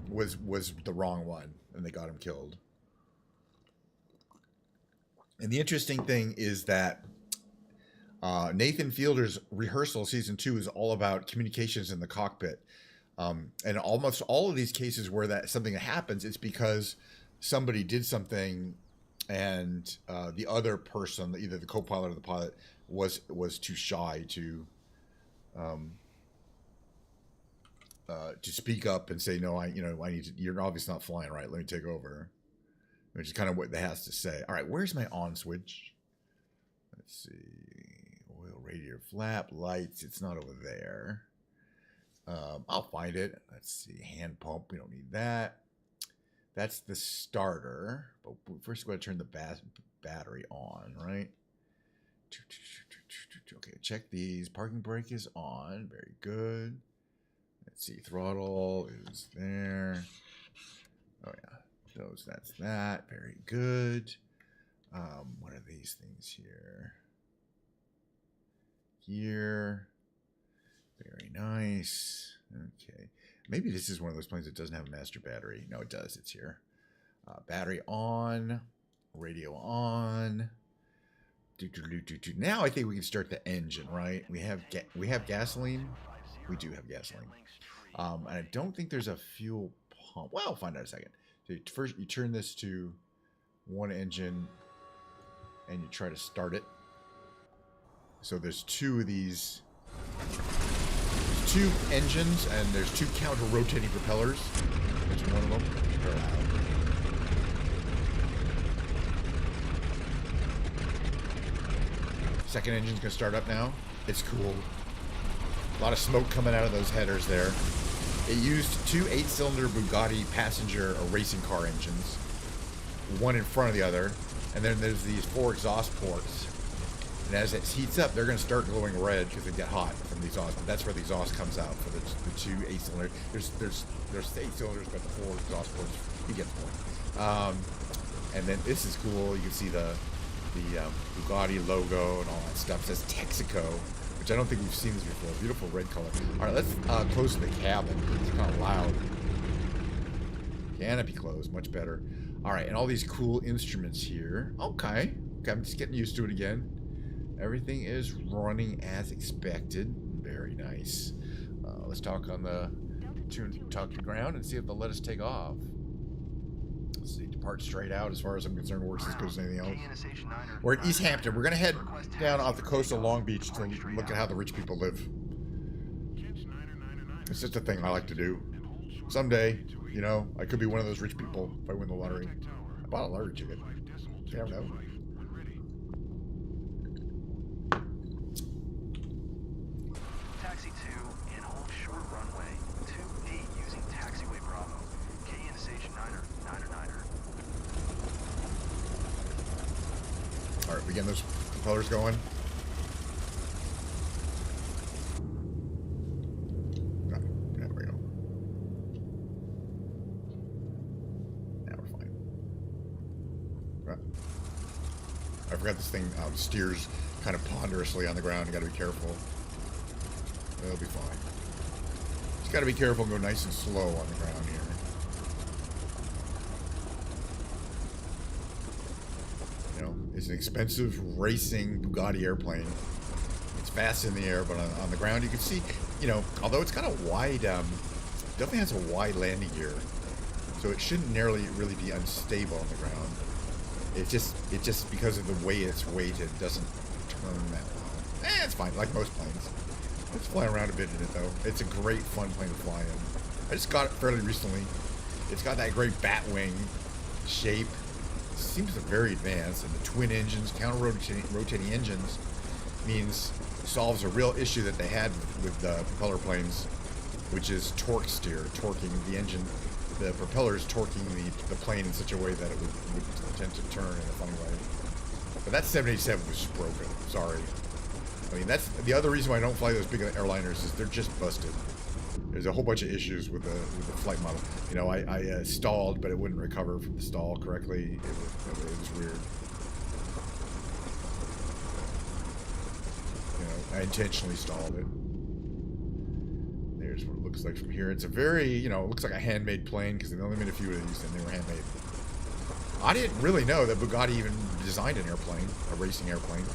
was the wrong one, and they got him killed. And the interesting thing is that Nathan Fielder's rehearsal season 2 is all about communications in the cockpit. And almost all of these cases where something happens, it's because somebody did something and the other person, either the co-pilot or the pilot, was too shy to speak up and say, no, I need to, you're obviously not flying right. Let me take over. Which is kind of what they has to say. All right, where's my on switch? Let's see. Oil radiator flap, lights. It's not over there. I'll find it. Let's see. Hand pump. We don't need that. That's the starter. But first, we're going to turn the battery on, right? Okay, check these. Parking brake is on. Very good. Let's see. Throttle is there. Oh, yeah. That's that. Very good. What are these things here? Here. Very nice. Okay. Maybe this is one of those planes that doesn't have a master battery. No, it does. It's here. Battery on. Radio on. Now I think we can start the engine, right? We have gasoline. We do have gasoline. And I don't think there's a fuel pump. Well, I'll find out in a second. So first, you turn this to one engine, and you try to start it. So there's two of these. There's two engines, and there's two counter-rotating propellers. There's one of them. They're loud. Second engine's gonna start up now. It's cool. A lot of smoke coming out of those headers there. It used two 8-cylinder Bugatti passenger or racing car engines, one in front of the other, and then there's these 4 exhaust ports. And as it heats up, they're going to start glowing red because they get hot from the exhaust. But that's where the exhaust comes out for the 2 8-cylinder. There's 8 cylinders, but the 4 exhaust ports. You get the point. And then this is cool. You can see the Bugatti logo and all that stuff. It says Texaco, which I don't think we've seen this before. Beautiful red color. All right, let's close the cabin. It's kind of loud. Canopy closed, much better. All right, and all these cool instruments here. Okay, I'm just getting used to it again. Everything is running as expected. Very nice. Let's talk on the talk to ground and see if they'll let us take off. Let's see, depart straight out as far as I'm concerned. Works as good as anything else. We're at East Hampton. We're gonna head down off the coast of Long Beach to look at how the rich people live. It's just a thing I like to do. Someday, you know, I could be one of those rich people if I win the lottery. I bought a lottery ticket. You never know. Taxi 2 and hold short runway 28 using taxiway Bravo. KN station 9er. All right, we getting those propellers going. There we go. Now we're fine. Right. I forgot this thing steers kind of ponderously on the ground. You got to be careful. It'll be fine. Just got to be careful and go nice and slow on the ground here. You know, it's an expensive racing Bugatti airplane. It's fast in the air, but on the ground you can see, you know, although it's got a wide, definitely has a wide landing gear, so it shouldn't really be unstable on the ground. It just because of the way it's weighted doesn't turn that well. It's fine, like most planes. Let's fly around a bit in it though. It's a great fun plane to fly in. I just got it fairly recently. It's got that great bat wing shape. It seems very advanced, and the twin engines, counter-rotating engines, solves a real issue that they had with propeller planes, which is torque steer, torquing the engine. The propellers torquing the plane in such a way that it would tend to turn in a funny way. But that 787 was just broken. Sorry. I mean, that's the other reason why I don't fly those big airliners is they're just busted. There's a whole bunch of issues with the flight model. You know, I stalled, but it wouldn't recover from the stall correctly. It was weird. You know, I intentionally stalled it. There's what it looks like from here. It's a very, you know, it looks like a handmade plane because they only made a few of these and they were handmade. I didn't really know that Bugatti even designed an airplane, a racing airplane.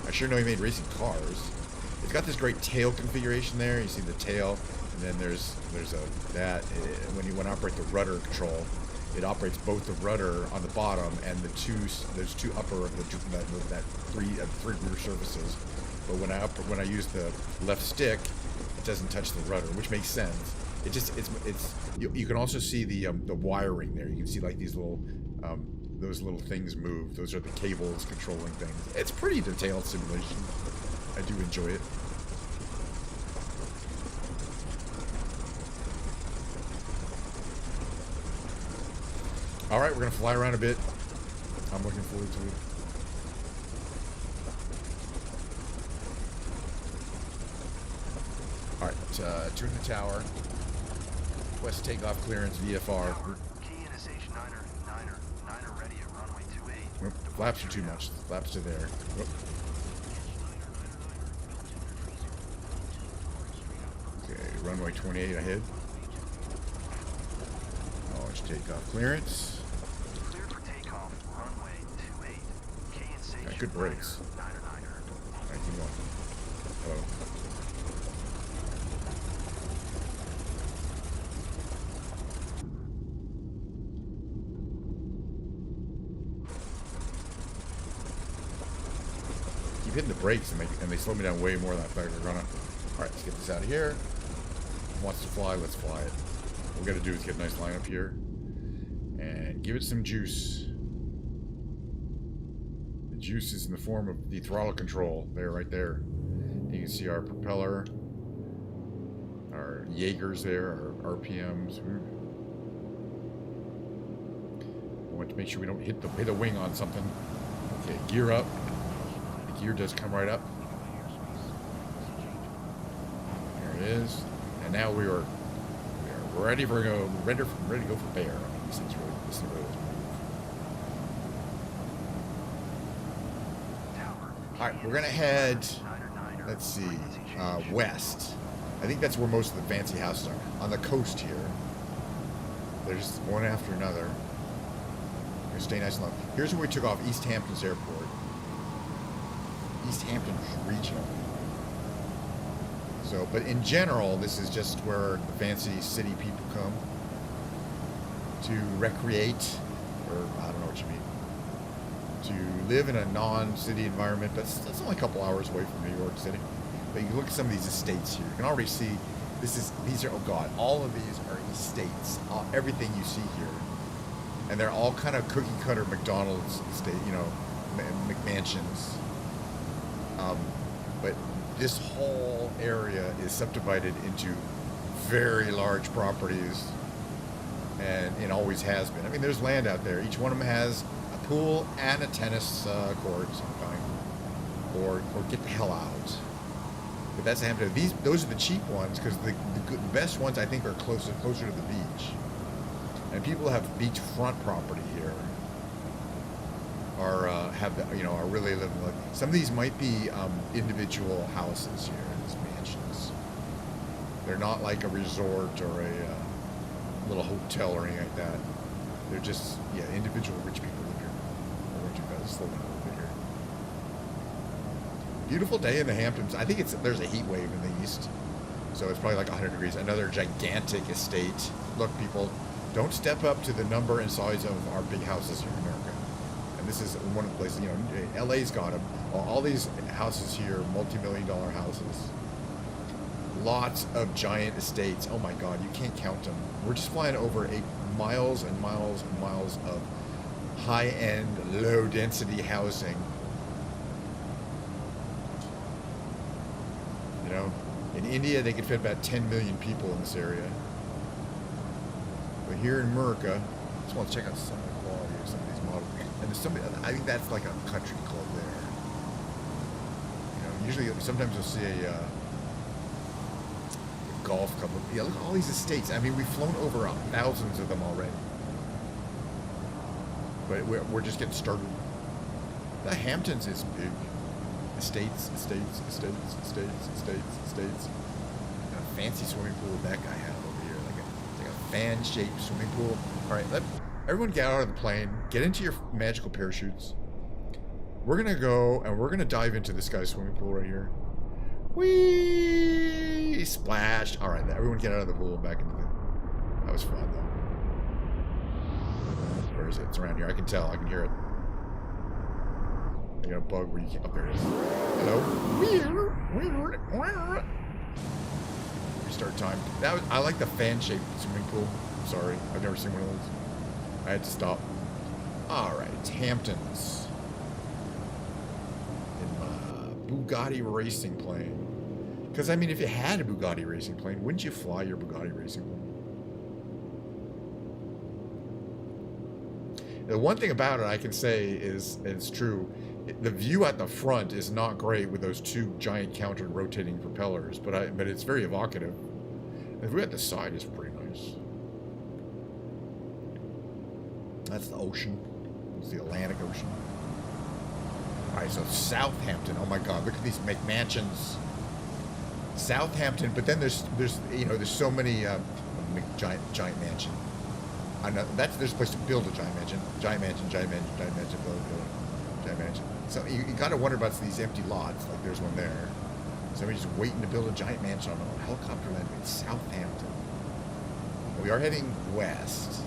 I sure know he made racing cars. It's got this great tail configuration there. You see the tail, and then there's when you want to operate the rudder control, it operates both the rudder on the bottom and there's two upper of that three rear surfaces. But when I use the left stick, it doesn't touch the rudder, which makes sense. You can also see the wiring there. You can see like these little those little things move. Those are the cables controlling things. It's pretty detailed simulation. I do enjoy it. All right, we're gonna fly around a bit. I'm looking forward to it. All right, turn the tower. West takeoff clearance VFR. Niner ready at runway 28. Nope, flaps are too much. Flaps are there. Whoop. Okay, runway 28 ahead. Launch takeoff clearance. Cleared for takeoff, runway 28. KN station. Got good brakes. Niner. All right, keep going. Oh. Keep hitting the brakes and they slow me down way more than I thought they were gonna. All right, let's get this out of here. Wants to fly, let's fly it. What we gotta do is get a nice line up here and give it some juice. The juice is in the form of the throttle control there, right there. You can see our propeller, our Jaegers there, our RPMs. We want to make sure we don't hit a wing on something. Okay, gear up. The gear does come right up. There it is. And now we are ready to go for bear. I mean, this thing's really doesn't move. Alright, we're gonna head, let's see, west. I think that's where most of the fancy houses are. On the coast here. There's one after another. Gonna stay nice and low. Here's where we took off, East Hampton's airport. East Hampton Regional. So, but in general, this is just where the fancy city people come to recreate, or I don't know what you mean, to live in a non-city environment. That's only a couple hours away from New York City. But you look at some of these estates here. You can already see these are, oh God, all of these are estates. Everything you see here. And they're all kind of cookie cutter McDonald's estate, you know, McMansions. But this whole area is subdivided into very large properties, and it always has been. I mean, there's land out there. Each one of them has a pool and a tennis court, some kind, or get the hell out. But that's Hampton. Those are the cheap ones because the best ones I think are closer to the beach. And people who have beachfront property here are are really living like. Some of these might be individual houses here, these mansions. They're not like a resort or a little hotel or anything like that. They're just individual rich people live here. Slow down a little bit here. Beautiful day in the Hamptons. I think there's a heat wave in the east, so it's probably like 100 degrees. Another gigantic estate. Look, people, don't step up to the number and size of our big houses here in America. And this is one of the places, LA's got them. All these houses here, multi-million-dollar houses. Lots of giant estates. Oh my God, you can't count them. We're just flying over miles and miles and miles of high-end, low-density housing. You know, in India, they could fit about 10 million people in this area. But here in America, I just want to check out some of the quality of some of these models. And there's somebody, I think that's like a country club there. Usually, sometimes you'll see a golf club. Yeah, look at all these estates. I mean, we've flown over thousands of them already. But we're just getting started. The Hamptons is big. Estates. A fancy swimming pool that guy had over here. Like a fan-shaped swimming pool. All right, let everyone get out of the plane. Get into your magical parachutes. We're going to go and we're going to dive into this guy's swimming pool right here. Whee! Splashed. All right, everyone get out of the pool and back into the... That was fun, though. Where is it? It's around here. I can tell. I can hear it. I got a bug where you can't... Oh, there it is. Hello. Restart time. I like the fan-shaped swimming pool. I'm sorry. I've never seen one of those. I had to stop. All right. It's Hamptons. In my Bugatti racing plane. Because, I mean, if you had a Bugatti racing plane, wouldn't you fly your Bugatti racing plane? The one thing about it I can say is, and it's true, the view at the front is not great with those two giant counter-rotating propellers, but it's very evocative. The view at the side is pretty nice. That's the ocean. It's the Atlantic Ocean. All right, so Southampton. Oh my God, look at these McMansions. Southampton, but then there's so many giant mansion. There's a place to build a giant mansion, build, giant mansion. So you got to wonder about these empty lots. Like there's one there. Somebody's just waiting to build a giant mansion on a helicopter landing in Southampton. We are heading west,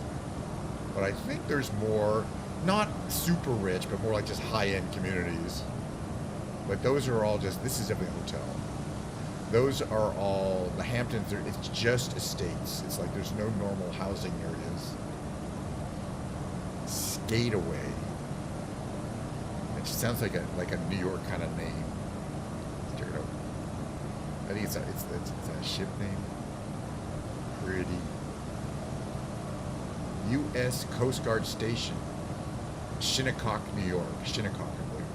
but I think there's more, not super rich, but more like just high-end communities. But those are all just, this is definitely a hotel. Those are all, the Hamptons, it's just estates. It's like there's no normal housing areas. Skateaway. It just sounds like a New York kind of name. Check it out. I think it's a ship name. Pretty. U.S. Coast Guard Station. Shinnecock, New York. Shinnecock, I believe.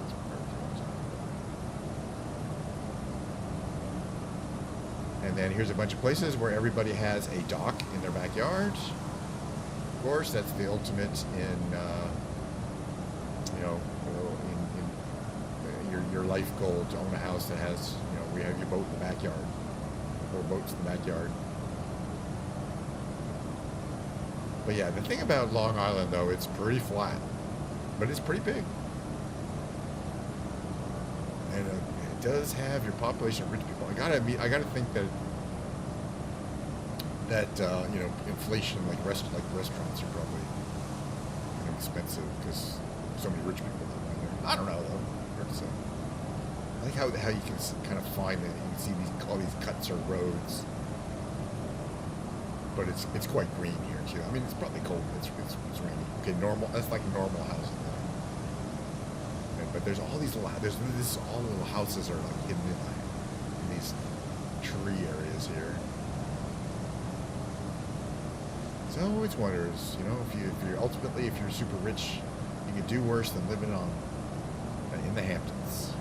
And then here's a bunch of places where everybody has a dock in their backyard. Of course, that's the ultimate in, you know, in your life goal to own a house that has, you know, we have your boat in the backyard, or boats in the backyard. But yeah, the thing about Long Island, though, it's pretty flat, but it's pretty big. And it does have your population of rich people. I gotta think that you know, inflation, like restaurants are probably, you know, expensive because so many rich people live down there. I don't know though. Hard to say. I like how you can kind of find it. You can see all these cuts or roads, but it's quite green here too. I mean, it's probably cold. It's rainy. Okay, normal. That's like a normal house. But there's all these little all the little houses are like hidden in these tree areas here. So I always wonders, you know, if you're super rich, you could do worse than living in the Hamptons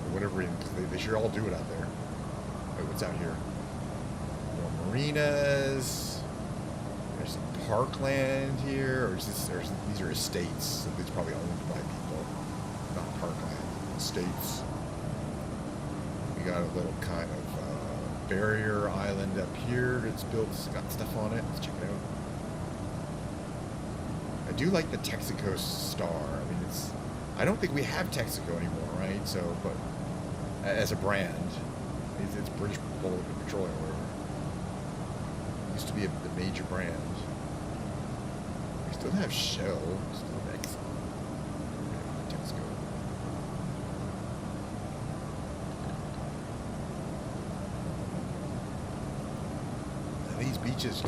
or whatever. They sure all do it out there. Wait, what's out here? More marinas. There's some parkland here, or these are estates. So it's probably owned by people, not parkland. Estates. We got a little kind of barrier island up here. It's built. It's got stuff on it. Let's check it out. I do like the Texaco star. I mean, I don't think we have Texaco anymore, right? So, but as a brand, it's British Petroleum, or whatever. It used to be the major brand. We still have Shell. Still have Exxon. Texaco. These beaches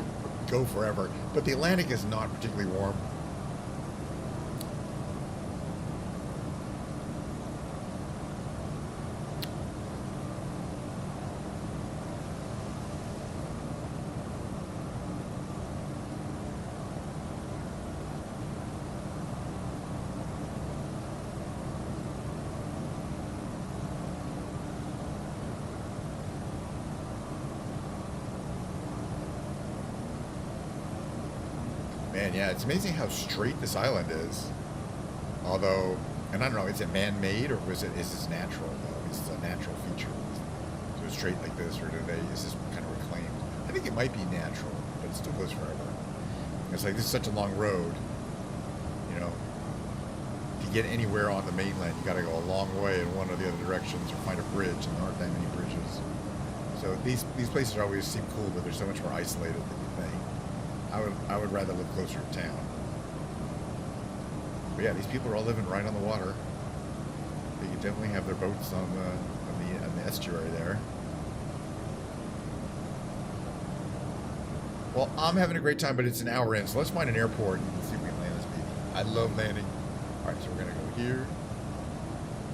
go forever, but the Atlantic is not particularly warm. Man, yeah, it's amazing how straight this island is. Although, and I don't know, is it man-made or is this natural though? Is this a natural feature? So it's straight like this, or is this kind of reclaimed? I think it might be natural, but it still goes forever. It's like this is such a long road, you know. To get anywhere on the mainland, you got to go a long way in one or the other directions, or find a bridge, and there aren't that many bridges. So these places always seem cool, but they're so much more isolated than you think. I would rather live closer to town. But yeah, these people are all living right on the water. They can definitely have their boats on the estuary there. Well, I'm having a great time, but it's an hour in, so let's find an airport and see if we can land this baby. I love landing. All right, so we're gonna go here.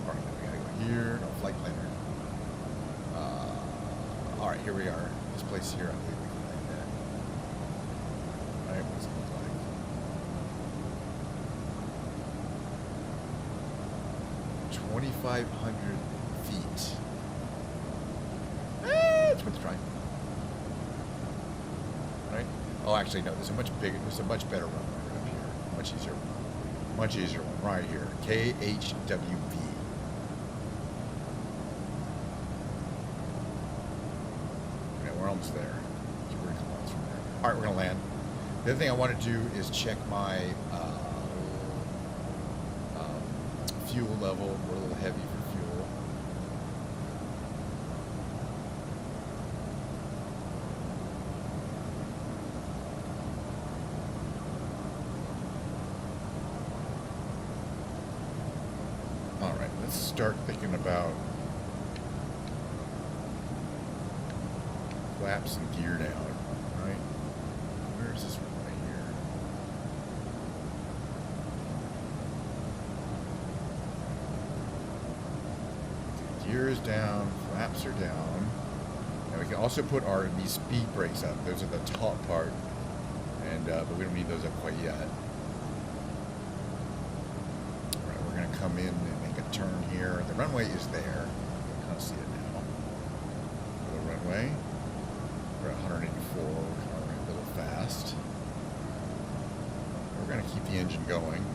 All right, then we gotta go here. No, flight planner. All right, here we are. This place here, I believe we can land at. All right, what's it look like? 2,500 feet. It's worth trying. Right? Oh, actually, no. There's a much better runway right up here. Much easier one right here. KHWV. Okay, we're almost there. So we're gonna come on from there. All right, we're gonna land. The other thing I want to do is check my fuel level. We're a little heavy for fuel. All right, let's start thinking about flaps and gear down. Right? Where's this one right here? Gears down, flaps are down, and we can also put these speed brakes up. Those are the top part, and but we don't need those up quite yet. All right, we're gonna come in and make a turn here. The runway is there. You can kind of see it now. The right way. We're at 184. We're a little fast. We're going to keep the engine going.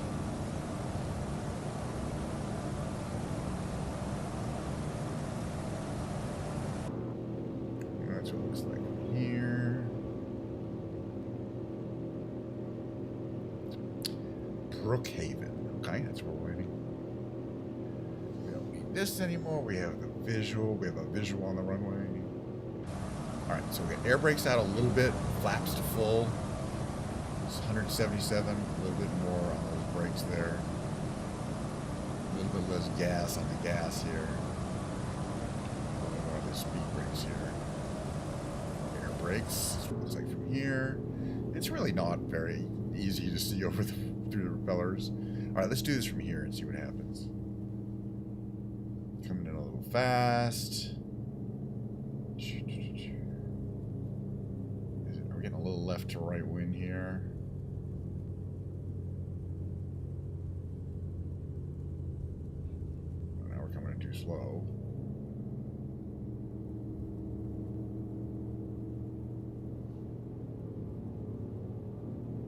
That's what it looks like from here. Brookhaven. Okay, that's where we're waiting. We don't need this anymore. We have the visual. We have a visual on the runway. Alright, so we got air brakes out a little bit. Flaps to full. It's 177. A little bit more on those brakes there. A little bit less gas on the gas here. A little more of the speed brakes here. Air brakes. That's what it looks like from here. It's really not very easy to see over through the propellers. Alright, let's do this from here and see what happens. Coming in a little fast. Are we getting a little left to right wind here? Well, now we're coming in too slow.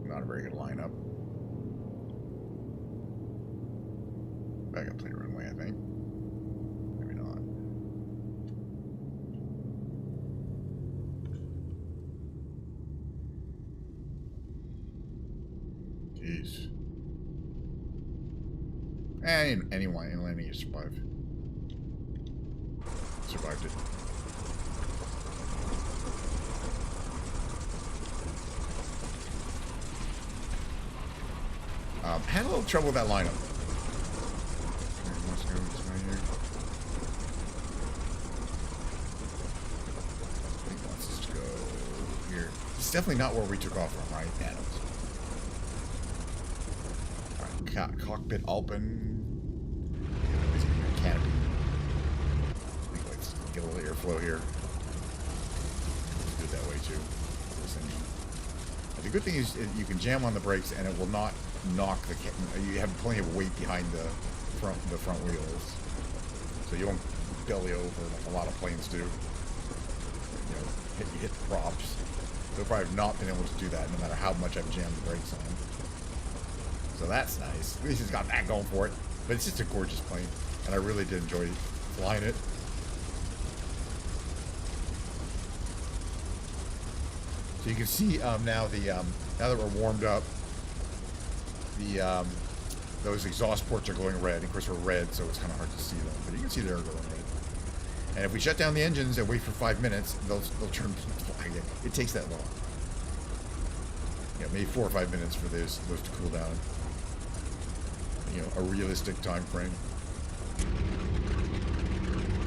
Not a very good lineup. Back up to the runway, I think. Maybe not. Jeez. And anyway, in landing, you survived. Survived it. Had a little trouble with that lineup. Let's go this way here. I think let's just go here. It's definitely not where we took off from, right? Yeah, Alright, cockpit open. Canopy. I think let's get a little airflow here. Let's do it that way too. The good thing is you can jam on the brakes and it will not knock the. You have plenty of weight behind the front wheels, so you won't belly over like a lot of planes do. You know, you hit the props. So far, I've not been able to do that, no matter how much I've jammed the brakes on. So that's nice. At least it's got that going for it. But it's just a gorgeous plane, and I really did enjoy flying it. So you can see now now that we're warmed up, those exhaust ports are glowing red. Of course, we're red, so it's kind of hard to see them, but you can see they're glowing red. And if we shut down the engines and wait for 5 minutes, they'll turn black again. It takes that long. Yeah, maybe 4 or 5 minutes for those to cool down. You know, a realistic time frame.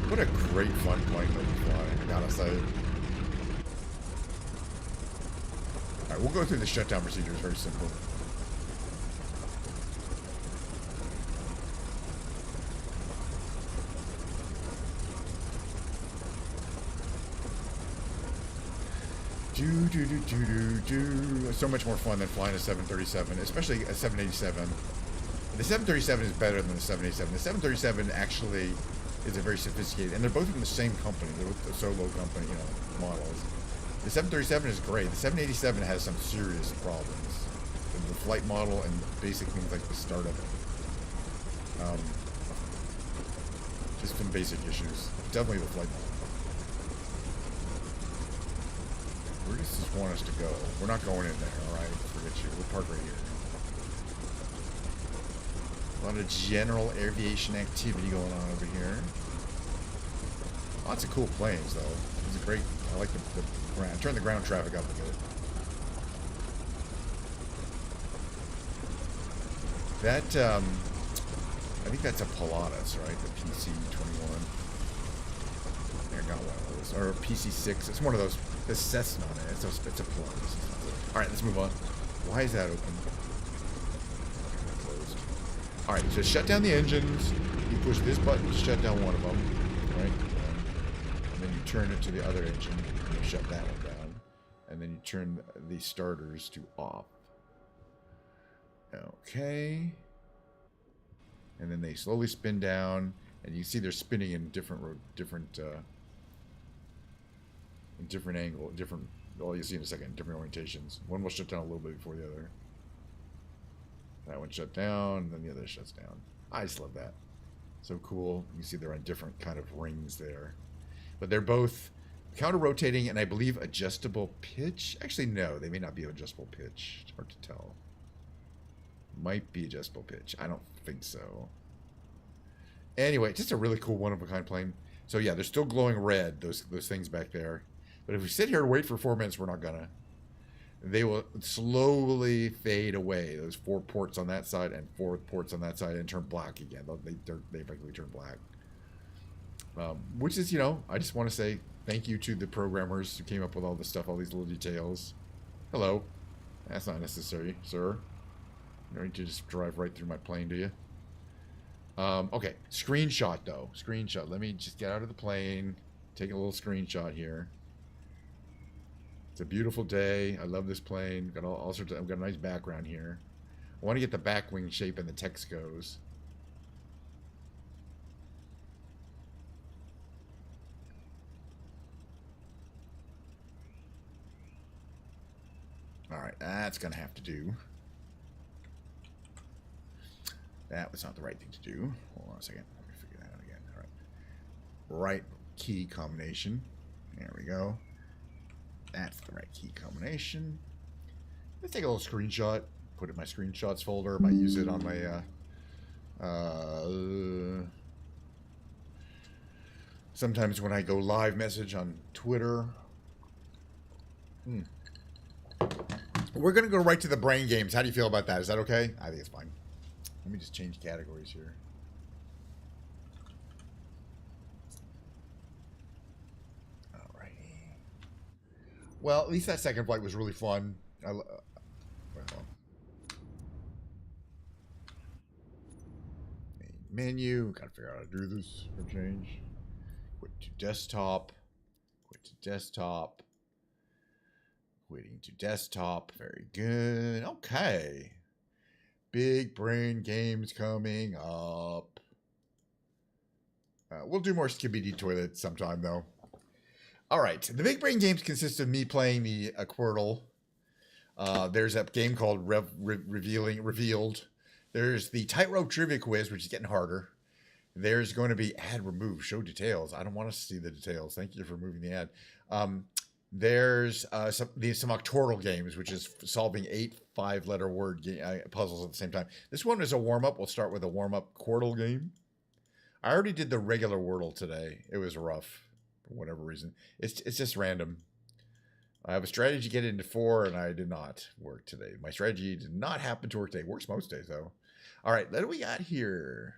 What a great fun plane to fly, I gotta say. Alright, we'll go through the shutdown procedure. It's very simple. It's so much more fun than flying a 737, especially a 787. The 737 is better than the 787. The 737 actually is a very sophisticated, and they're both from the same company. They're both the Solo company, you know, models. The 737 is great. The 787 has some serious problems. The flight model and basic things like the startup. Just some basic issues. Definitely the flight model. Where does this want us to go? We're not going in there, alright? Forget you. We'll park right here. A lot of general aviation activity going on over here. Lots of cool planes, though. It's a great... I like the ground. Turn the ground traffic up a bit. That, I think that's a Pilatus, right? The PC-21. I got one of those. Or a PC-6. It's one of those... The Cessna on it. It's a Pilatus. Alright, let's move on. Why is that open? Closed. Alright, so shut down the engines. You push this button to shut down one of them. Right? And then you turn it to the other engine. And you shut that one down. And then you turn the starters to off. Okay. And then they slowly spin down. And you see they're spinning in different different angle, different. Well, you'll see in a second. Different orientations. One will shut down a little bit before the other. That one shut down, and then the other shuts down. I just love that. So cool. You see they're on different kind of rings there, but they're both counter rotating and I believe adjustable pitch. Actually, no, they may not be adjustable pitch. It's hard to tell. Might be adjustable pitch. I don't think so. Anyway, just a really cool one of a kind plane. So yeah, they're still glowing red, those things back there. But if we sit here and wait for 4 minutes, we're not gonna. They will slowly fade away. Those 4 ports on that side and 4 ports on that side and turn black again. They effectively turn black. Which is, you know, I just want to say thank you to the programmers who came up with all this stuff, all these little details. Hello. That's not necessary, sir. You don't need to just drive right through my plane, do you? Okay, screenshot though. Screenshot. Let me just get out of the plane. Take a little screenshot here. It's a beautiful day. I love this plane. Got all sorts of. I've got a nice background here. I want to get the back wing shape and the text goes. All right, that's gonna have to do. That was not the right thing to do. Hold on a second. Let me figure that out again. All right. Right key combination. There we go. That's the right key combination. Let's take a little screenshot. Put it in my screenshots folder. Might use it on my sometimes when I go live message on Twitter. We're gonna go right to the brain games. How do you feel about that? Is that okay? I think it's fine. Let me just change categories here. Alrighty. Well, at least that second flight was really fun. Main menu. Gotta figure out how to do this for change. Quit to desktop. Quit to desktop. Quitting to desktop. Very good. Okay. Big brain games coming up. We'll do more Skibidi Toilet sometime, though. All right. The big brain games consist of me playing the Quirtle. There's a game called Revealed. There's the Tightrope Trivia Quiz, which is getting harder. There's going to be Ad Remove, Show Details. I don't want to see the details. Thank you for removing the ad. There's some Octortle games, which is solving 8 5-letter word puzzles at the same time. This one is a warm-up. We'll start with a warm-up Quirtle game. I already did the regular Wordle today. It was rough for whatever reason. It's just random. I have a strategy to get into 4, and I did not work today. My strategy did not happen to work today. Works most days, though. All right, what do we got here?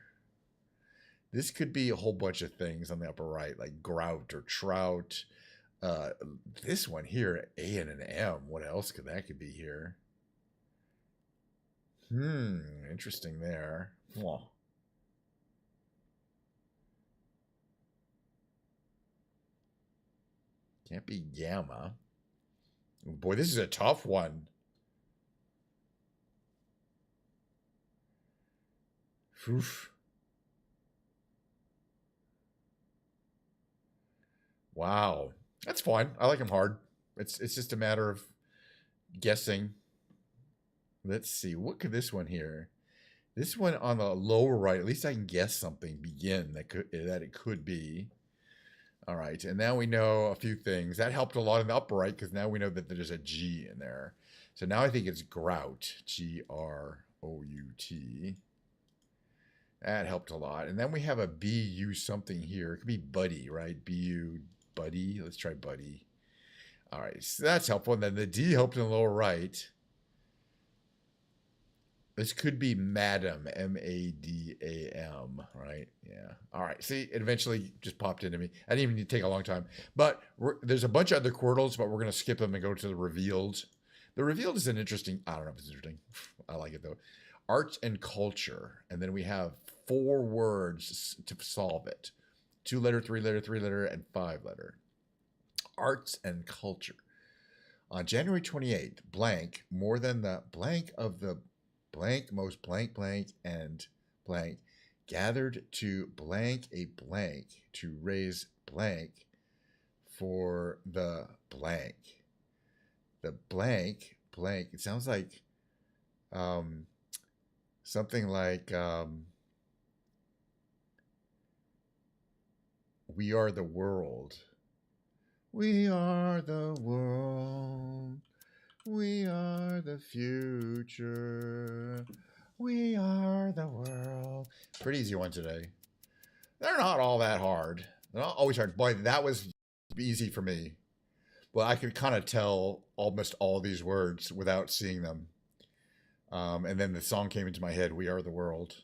This could be a whole bunch of things on the upper right, like grout or trout. This one here, A and an M. What else could be here? Interesting there. Whoa. Can't be gamma. Boy, this is a tough one. Oof. Wow. That's fine. I like them hard. It's just a matter of guessing. Let's see. What could this one here? This one on the lower right, at least I can guess something. Begin that it could be. All right. And now we know a few things. That helped a lot in the upper right because now we know that there's a G in there. So now I think it's grout. G-R-O-U-T. That helped a lot. And then we have a B-U something here. It could be buddy, right? B-U buddy. Let's try buddy. All right. So that's helpful. And then the D helped in the lower right. This could be Madam, M-A-D-A-M, right? Yeah. All right. See, it eventually just popped into me. I didn't even need to take a long time. But there's a bunch of other Quirtles, but we're going to skip them and go to the Revealed. The Revealed is an interesting, I don't know if it's interesting. I like it, though. Arts and culture. And then we have 4 words to solve it. 2-letter, 3-letter, 3-letter, and 5-letter. Arts and culture. On January 28th, blank, more than the blank of the blank, most blank, blank, and blank, gathered to blank a blank to raise blank for the blank. The blank. It sounds like something like we are the world. We are the world. We are the future. We are the world. Pretty easy one today. They're not all that hard. They're not always hard. Boy, that was easy for me. Well, I could kind of tell almost all these words without seeing them. And then the song came into my head, We Are the World.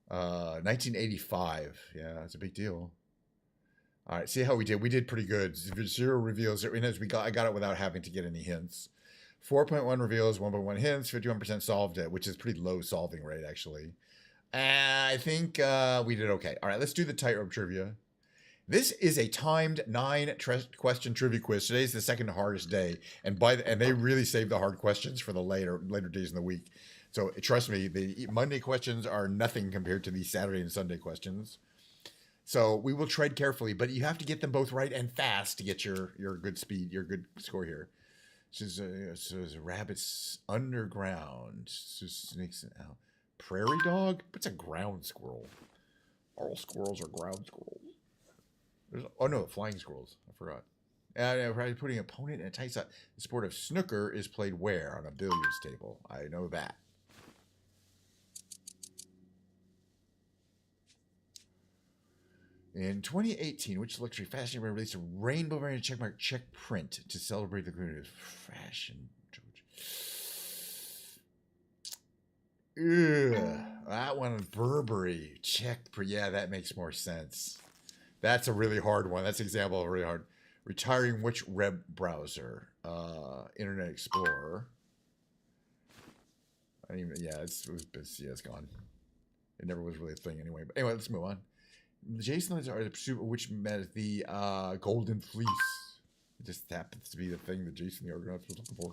1985. Yeah, it's a big deal. All right, see how we did. We did pretty good. 0 reveals. I got it without having to get any hints. 4.1 reveals, 1.1 hints, 51% solved it, which is pretty low solving rate, actually. I think we did okay. All right, let's do the tightrope trivia. This is a timed 9-question trivia quiz. Today's the second hardest day, and they really saved the hard questions for the later days in the week. So trust me, the Monday questions are nothing compared to the Saturday and Sunday questions. So we will tread carefully, but you have to get them both right and fast to get your good speed, your good score here. So rabbits underground. So snakes out. Prairie dog? What's a ground squirrel? All squirrels are ground squirrels. Oh no, flying squirrels. I forgot. Putting an opponent in a tight spot. The sport of snooker is played where? On a billiards table. I know that. In 2018, which luxury fashion brand released a rainbow variant checkmark check print to celebrate the community? Fashion. Ugh, that one, Burberry check print. Yeah, that makes more sense. That's a really hard one. That's an example of a really hard. Retiring which web browser? Internet Explorer. I don't even. Yeah, it's gone. It never was really a thing anyway. But anyway, let's move on. Jason are the pursuit of which met the Golden Fleece. It just happens to be the thing that Jason the Argonauts was looking for.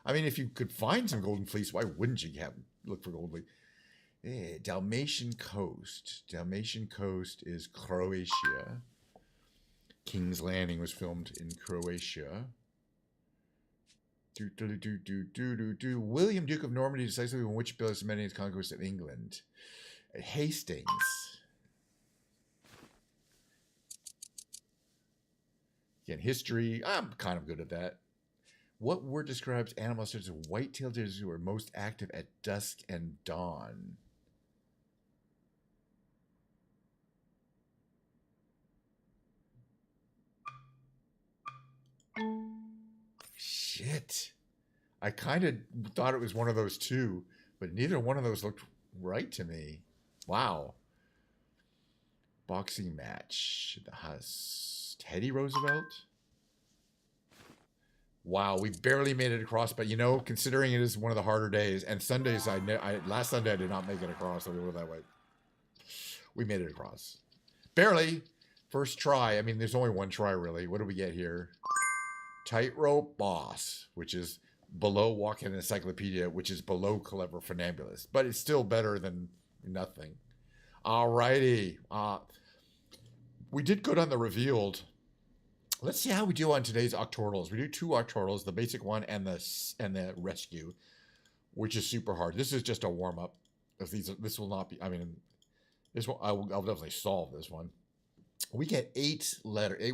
I mean, if you could find some Golden Fleece, why wouldn't you look for Golden Fleece? Dalmatian Coast. Dalmatian Coast is Croatia. King's Landing was filmed in Croatia. William, Duke of Normandy, decisively won which bill cementing his conquest of England? Hastings. Again, history. I'm kind of good at that. What word describes animals such as white-tailed deers who are most active at dusk and dawn? Shit. I kind of thought it was one of those two, but neither one of those looked right to me. Wow. Boxing match. The Teddy Roosevelt. Wow, we barely made it across, but considering it is one of the harder days, and Sundays, last Sunday I did not make it across, so we were that way. We made it across. Barely. First try. I mean, there's only one try, really. What do we get here? Tightrope Boss, which is below Walking Encyclopedia, which is below Clever Funambulist, but it's still better than nothing. Alrighty. We did good on the revealed. Let's see how we do on today's octordals. We do 2 octordals, the basic one and the rescue, which is super hard. This is just a warm up. This will not be. I mean, this one I'll definitely solve this one. We get 8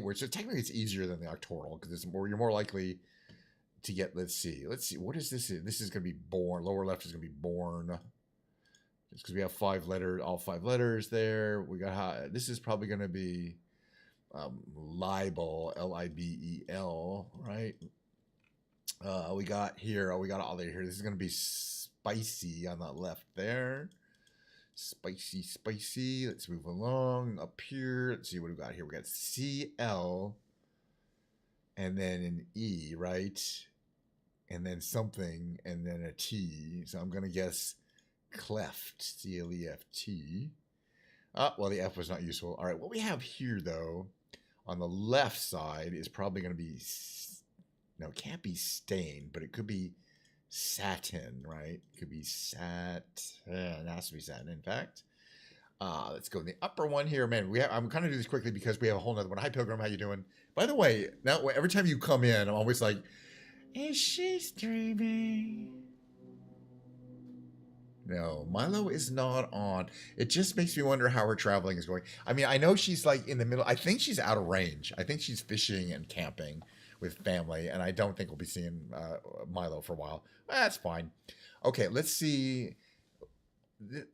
words, so technically it's easier than the octordal because you're more likely to get. Let's see. What is this? This is going to be born. Lower left is going to be born. Just because we have 5 letters, all 5 letters there. We got this is probably going to be. Libel, Libel, right? We got here. We got all there here. This is gonna be spicy on the left there. Spicy. Let's move along up here. Let's see what we got here. We got CL, and then an E, right? And then something, and then a T. So I'm gonna guess cleft. CLEFT. Well, the F was not useful. All right, what we have here though. On the left side is probably going to be, no, it can't be stain, but it could be satin, right? It could be satin. It has to be satin, in fact. Let's go in the upper one here, man. I'm kind of do this quickly because we have a whole nother one. Hi, Pilgrim. How you doing? By the way, now every time you come in, I'm always like, is she streaming? No, Milo is not on. It just makes me wonder how her traveling is going. I mean, I know she's like in the middle. I think she's out of range. I think she's fishing and camping with family, and I don't think we'll be seeing Milo for a while. That's fine. Okay, let's see.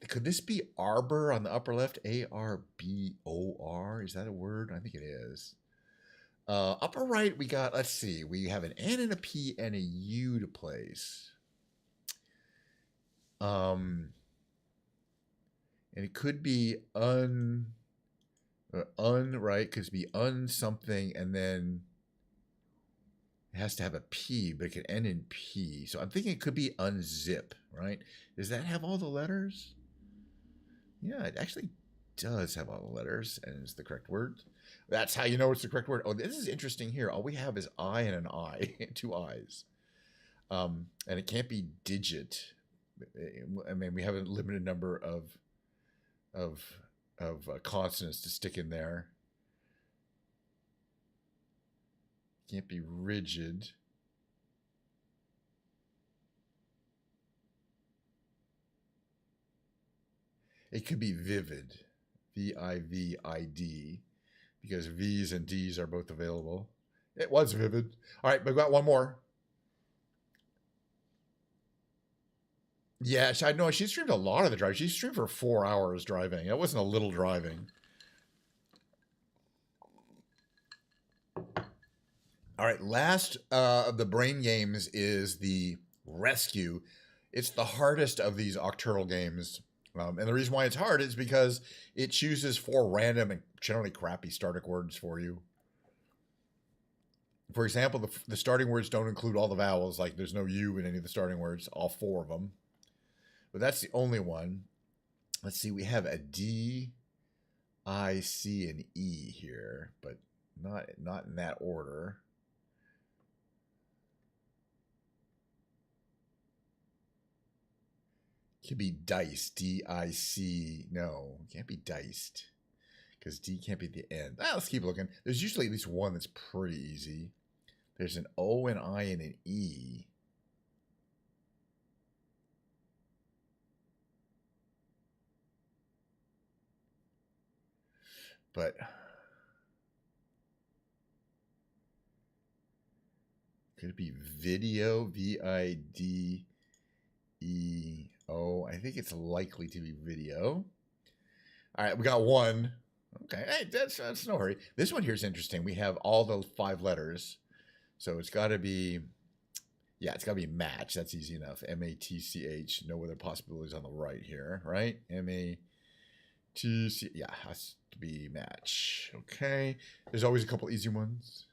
Could this be Arbor on the upper left? Arbor? Is that a word? I think it is. Upper right, we got, let's see. We have an N and a P and a U to place. And it could be right? Could be something, and then it has to have a P, but it can end in P. So I'm thinking it could be unzip, right? Does that have all the letters? Yeah, it actually does have all the letters, and it's the correct word. That's how you know it's the correct word. Oh, this is interesting here. All we have is I and an I, two I's. And it can't be digit. I mean, we have a limited number of consonants to stick in there. Can't be rigid. It could be vivid, V-I-V-I-D, because V's and D's are both available. It was vivid. All right, but we got one more. Yeah, I know she streamed a lot of the drive. She streamed for 4 hours driving. It wasn't a little driving. All right, last of the brain games is the Rescue. It's the hardest of these Octurnal games. And the reason why it's hard is because it chooses 4 random and generally crappy starting words for you. For example, the starting words don't include all the vowels. Like there's no U in any of the starting words, all 4 of them. But that's the only one. Let's see, we have a D, I, C, and E here, but not in that order. Could be dice, D-I-C. No, it can't be diced because D can't be at the end. Let's keep looking. There's usually at least one that's pretty easy. There's an O, an I, and an E. But could it be video? V-I-D-E-O. I think it's likely to be video. All right, we got one. Okay, hey, that's no hurry. This one here is interesting. We have all those 5 letters. So it's got to be, yeah, it's got to be match. That's easy enough. M-A-T-C-H. No other possibilities on the right here, right? M-A-T-C, yeah, has to be match. Okay. There's always a couple easy ones.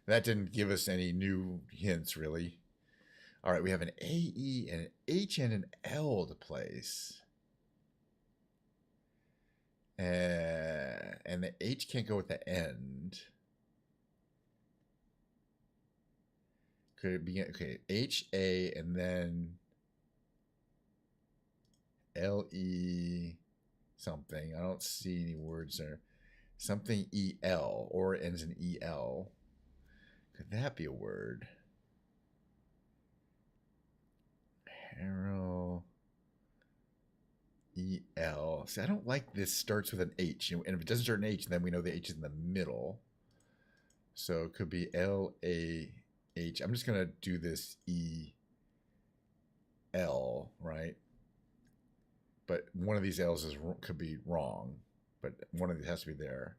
That didn't give us any new hints, really. All right, we have an A-E, and an H, and an L to place. And the H can't go at the end. Could it be, okay, H-A, and then L-E something. I don't see any words there. Something E-L, or it ends in E-L. Could that be a word? Harrow. E-L. See, I don't like this starts with an H. And if it doesn't start an H, then we know the H is in the middle. So it could be L-A-H. I'm just going to do this E-L, right? But one of these L's could be wrong. But one of these has to be there.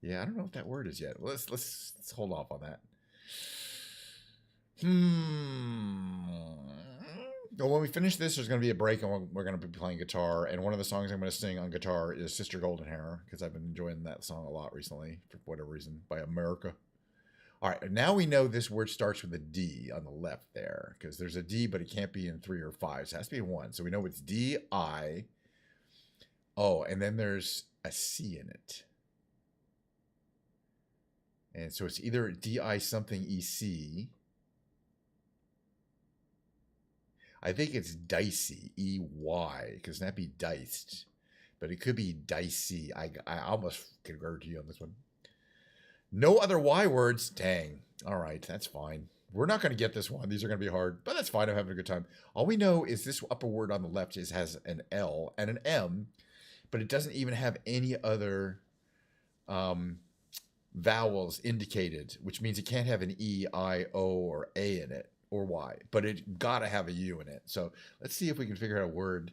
Yeah, I don't know what that word is yet. Let's hold off on that. Well, when we finish this, there's going to be a break, and we're going to be playing guitar. And one of the songs I'm going to sing on guitar is Sister Golden Hair, because I've been enjoying that song a lot recently, for whatever reason, by America. All right, now we know this word starts with a D on the left there, because there's a D, but it can't be in 3 or 5, so it has to be 1. So we know it's D-I. Oh, and then there's a C in it. And so it's either D-I something E-C. I think it's dicey, E-Y, because that'd be diced. But it could be dicey. I almost can agree to you on this one. No other Y words. Dang. All right, that's fine. We're not going to get this one. These are going to be hard, but that's fine. I'm having a good time. All we know is this upper word on the left has an L and an M, but it doesn't even have any other vowels indicated, which means it can't have an E, I, O, or A in it, or Y, but it got to have a U in it. So let's see if we can figure out a word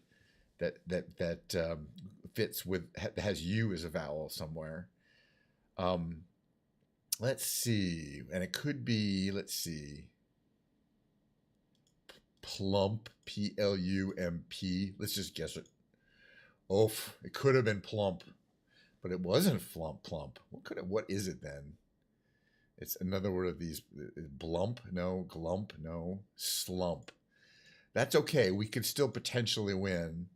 that fits with, that has U as a vowel somewhere. Let's see, and it could be, let's see, plump, P-L-U-M-P. Let's just guess it. Oof, it could have been plump, but it wasn't plump. What is it then? It's another word of these. Blump? No. Glump? No. Slump. That's okay. We could still potentially win,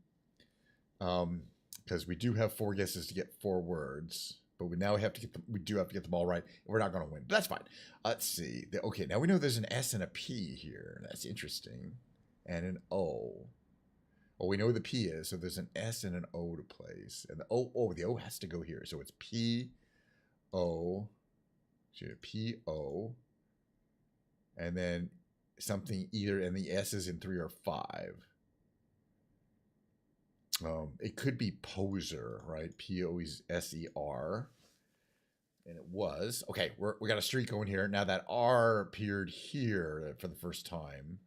because we do have 4 guesses to get 4 words. But we now have to get them. We do have to get them all right. We're not going to win. But that's fine. Let's see. Okay, now we know there's an S and a P here. That's interesting. And an O. Well, we know where the P is, so there's an S and an O to place. And the O has to go here. So it's P-O. P-O. And then something either, and the S is in 3 or 5. It could be poser, right? P-O-S-E-R. And it was. Okay, we got a streak going here. Now that R appeared here for the first time.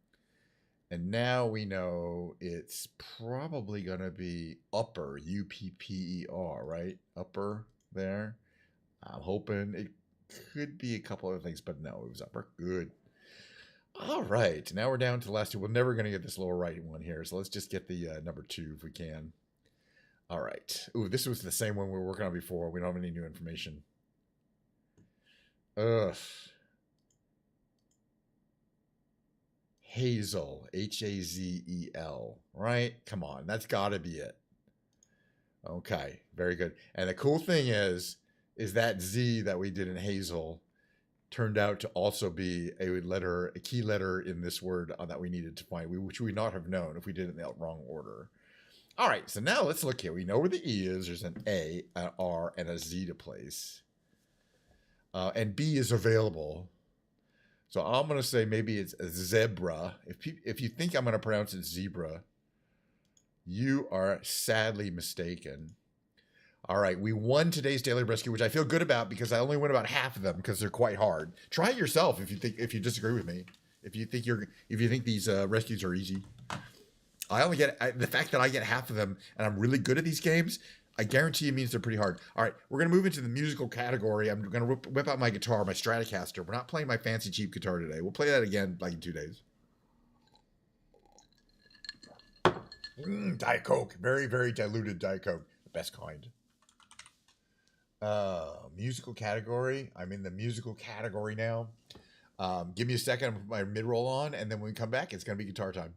And now we know it's probably going to be upper, U-P-P-E-R, right? Upper there. I'm hoping it could be a couple other things, but no, it was upper. Good. All right, now we're down to the last 2. We're never going to get this lower right one here, so let's just get the number 2 if we can. All right. Ooh, this was the same one we were working on before. We don't have any new information. Ugh. Hazel, H-A-Z-E-L, right? Come on, that's got to be it. Okay, very good. And the cool thing is that Z that we did in Hazel turned out to also be a key letter in this word that we needed to find, which we would not have known if we did it in the wrong order. All right, so now let's look here. We know where the E is. There's an A, an R, and a Z to place. And B is available. So I'm going to say maybe it's a zebra. If you think I'm going to pronounce it zebra, you are sadly mistaken. All right, we won today's daily rescue, which I feel good about because I only win about half of them because they're quite hard. Try it yourself if you disagree with me. If you think these rescues are easy. I only get the fact that I get half of them and I'm really good at these games. I guarantee it means they're pretty hard. All right, we're going to move into the musical category. I'm going to whip out my guitar, my Stratocaster. We're not playing my fancy cheap guitar today. We'll play that again like in 2 days. Diet Coke. Very, very diluted Diet Coke. The best kind. Musical category. I'm in the musical category now. Give me a second. I'm going to put my mid-roll on, and then when we come back, it's going to be guitar time.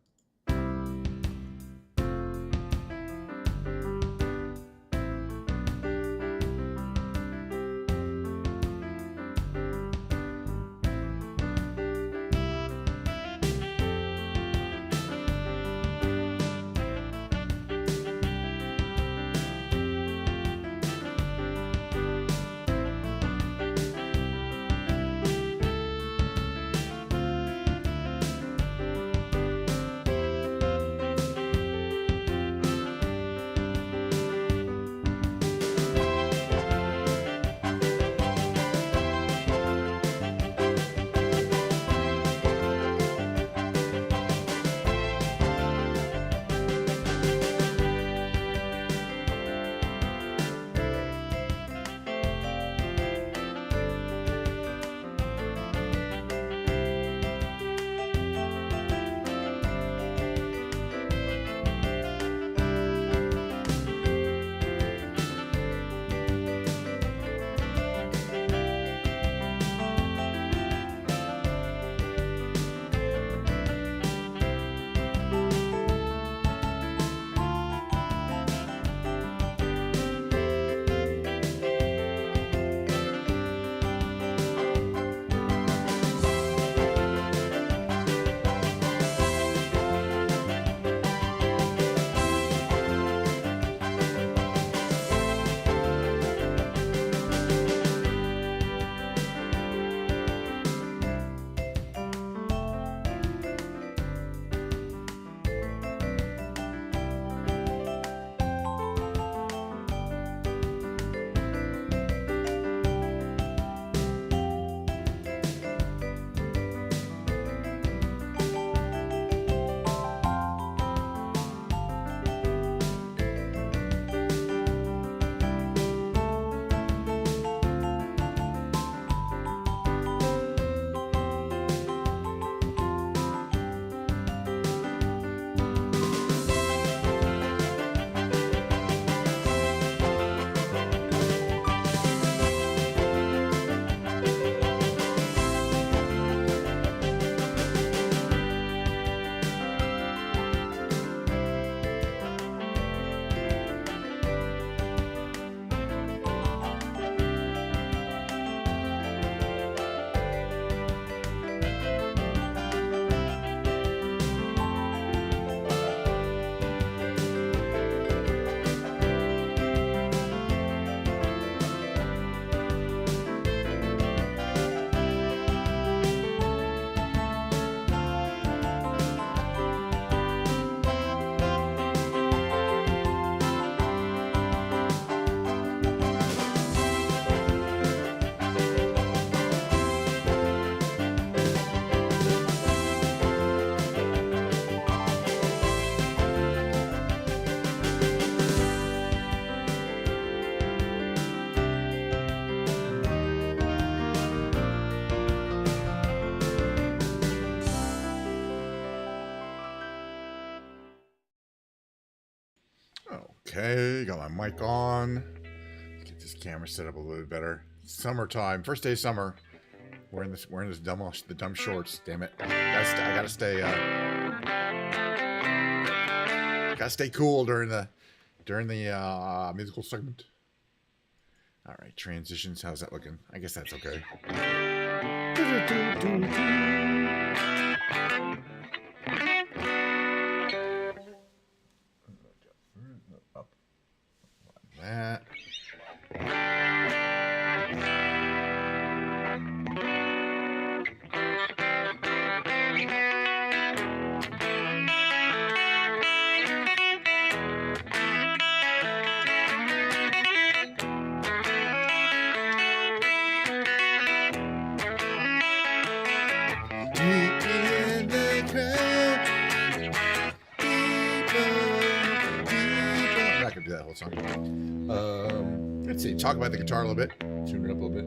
Okay, got my mic on. Let's get this camera set up a little bit better. Summertime, first day of summer. Wearing this the dumb shorts. Damn it! I gotta stay cool during the musical segment. All right, transitions. How's that looking? I guess that's okay. Up. That. Let's see. Talk about the guitar a little bit. Tune it up a little bit.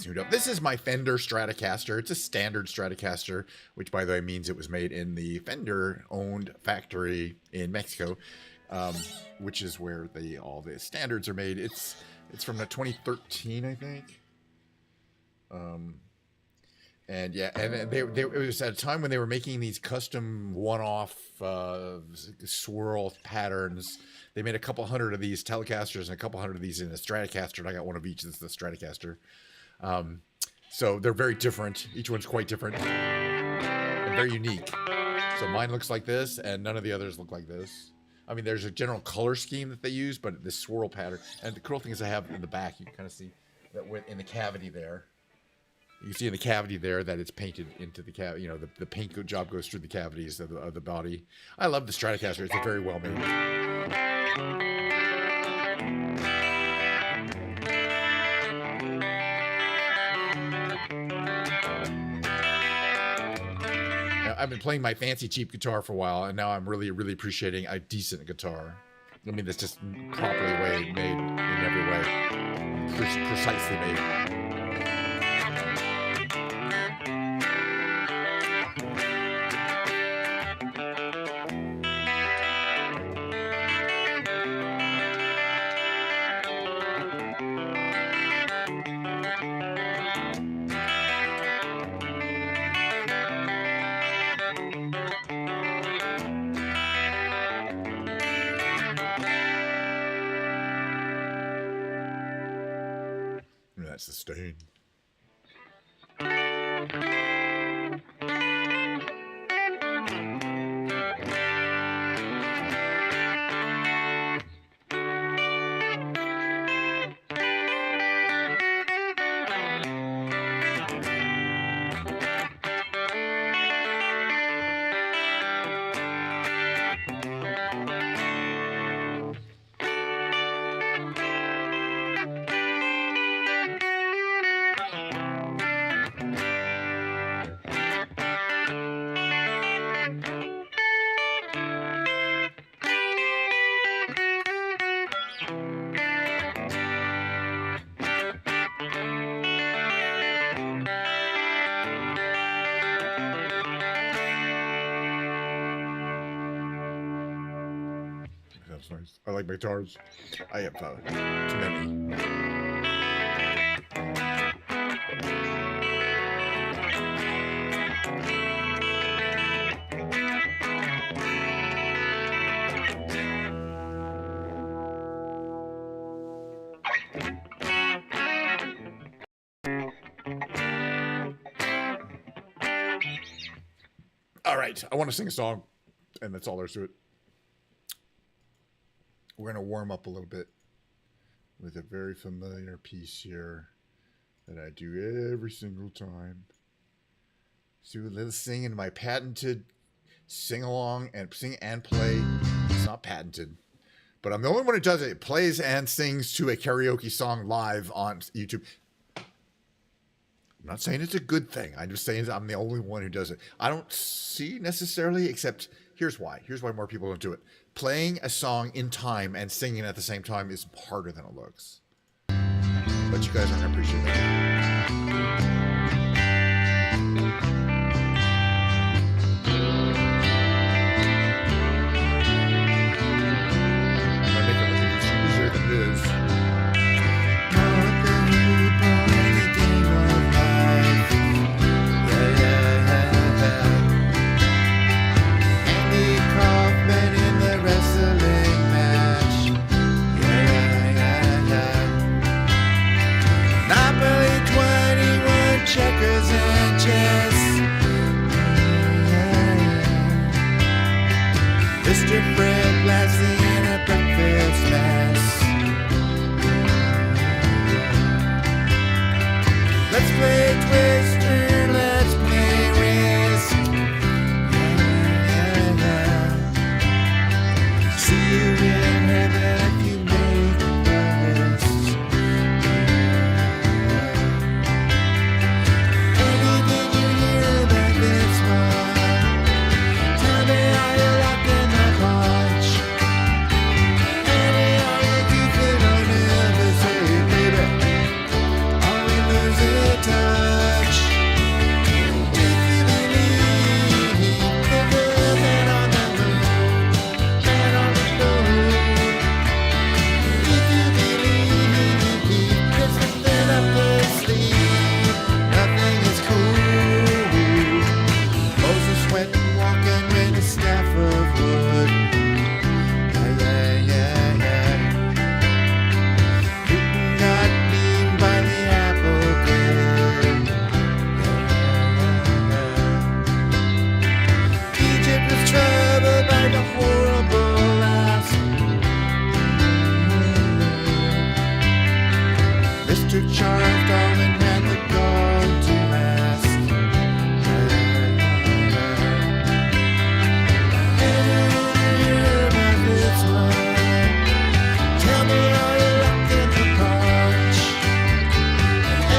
Tuned up. This is my Fender Stratocaster. It's a standard Stratocaster, which, by the way, means it was made in the Fender-owned factory in Mexico, which is where all the standards are made. It's from the 2013, I think. And yeah, and it was at a time when they were making these custom one-off swirl patterns. They made a couple hundred of these Telecasters and a couple hundred of these in a Stratocaster, and I got one of each. This is the Stratocaster. So they're very different. Each one's quite different and very unique. So mine looks like this, and none of the others look like this. I mean, there's a general color scheme that they use, but this swirl pattern. And the cool thing is I have in the back, you can kind of see that in the cavity there. You can see in the cavity there that it's painted into the cavity. You know, the paint job goes through the cavities of the body. I love the Stratocaster. It's a very well made. Now, I've been playing my fancy cheap guitar for a while, and now I'm really, really appreciating a decent guitar. I mean, that's just properly made in every way, precisely made. That's the stain. That's nice. I like my guitars. I have too many. All right, I want to sing a song, and that's all there's to it. We're going to warm up a little bit with a very familiar piece here that I do every single time. Let's do a little singing, my patented sing-along and sing and play. It's not patented, but I'm the only one who does it. It plays and sings to a karaoke song live on YouTube. I'm not saying it's a good thing. I'm just saying I'm the only one who does it. I don't see necessarily, except here's why. Here's why more people don't do it. Playing a song in time and singing at the same time is harder than it looks. But you guys aren't gonna appreciate that. I make it look easier than it is. Checkers and chess. Mr. Fred Blassie in a breakfast mess. Let's play Twister, let's play Risk. See you in heaven if you make the list. Charles Darwin had the gall to ask. Hear about this one. Tell me how you locked in the punch.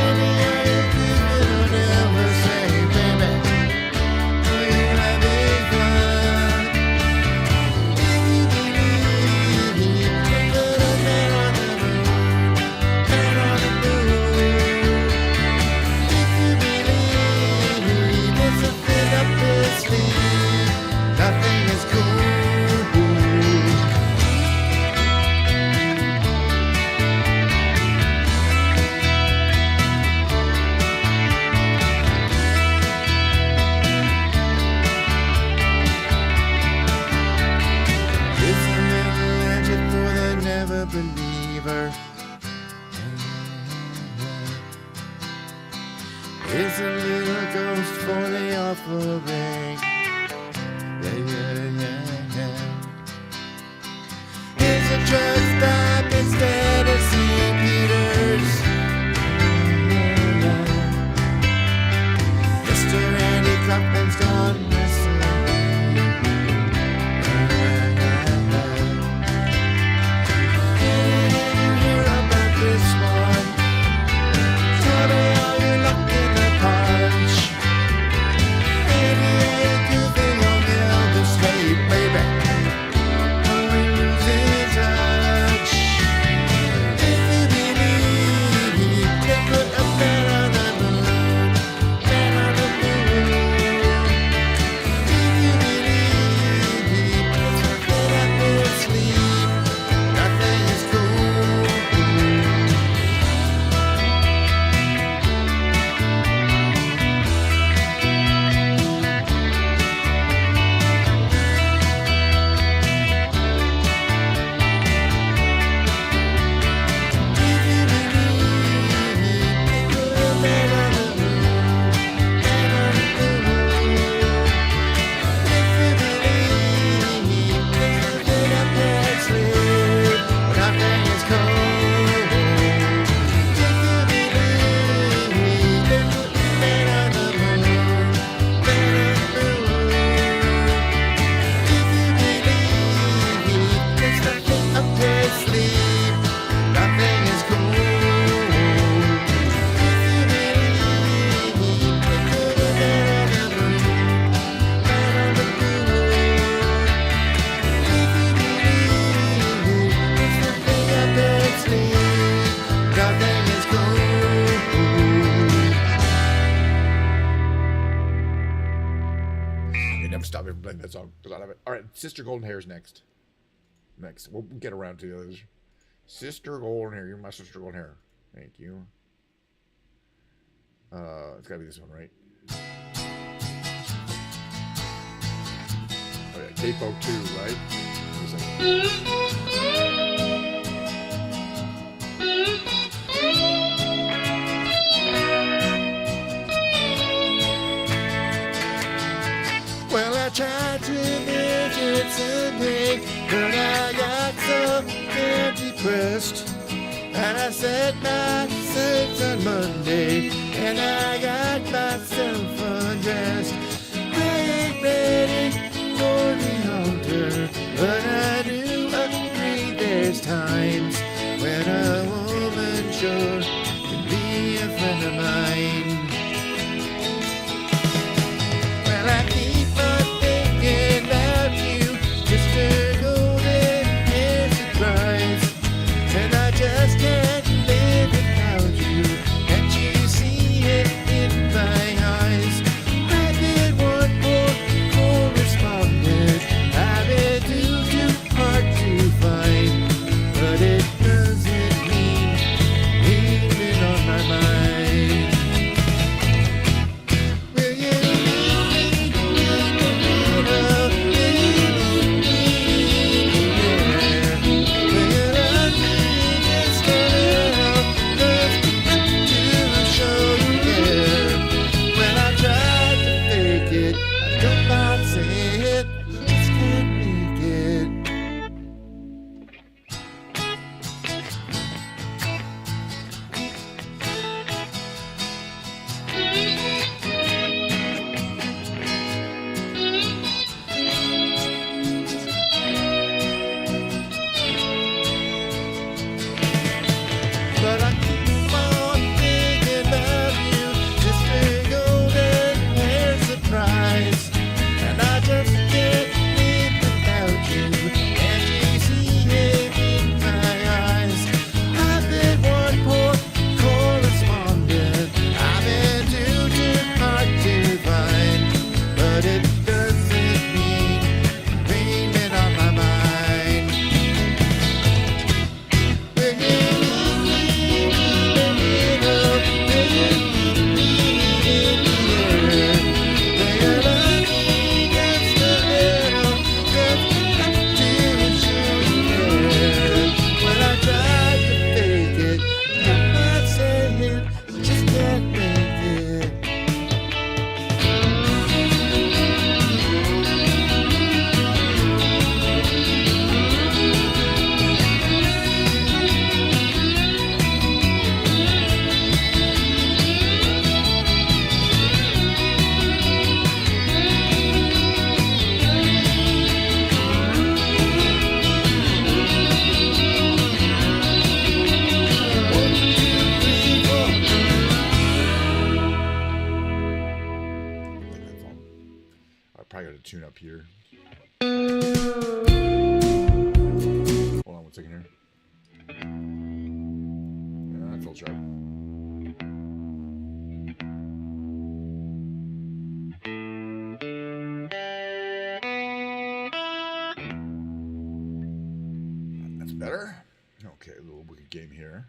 Any other people don't ever say, baby, are you having fun? If you believe, take a little man on the moon, man on the moon. Nothing is cool. It's a little legend for the never believer. It's a little ghost for the offering. Here's a truck stop instead of St. Peter's. Mr. Andy Kaufman's gone missing. Did you hear about this one? Tell me how you locked in the punch. Maybe stop me from playing that song because I love it. All right, Sister Golden Hair is next. We'll get around to the others. Sister Golden Hair. You're my Sister Golden Hair. Thank you. It's gotta be this one, right? Oh yeah, Capo 2, right? Well, I tried to make it someday, but I got so damn depressed. And I set my sights on Monday, and I got myself undressed. I ain't ready for the altar, but I do agree there's times when a woman sure can be a friend of mine. Well, I keep on thinking about you, just a golden hair surprise, and I just can't live without you. Can't you see it in my eyes? I've been one more correspondent. I've been too hard to find, but it doesn't mean leaving on my mind. Will you leave me in the middle? Will you leave me there? Will I be just a little, just to show you care? When I tried to fake it, I don't mind saying it, just can't make it. But I keep on thinking about you, just a golden hair surprise, and I just can't live without you. Can't you see it in my eyes? I've been one poor correspondent. I've been too hard to find, but it doesn't mean payment on my mind. Will you leave me in the middle? Will you leave me in the air? Will I be just a little, just to show you care? When I tried to fake it, I'm not saying, just can't make it. Like that song. I probably got to tune up here. Hold on one second here. Yeah, full sharp. That's better. Okay, a little wicked game here.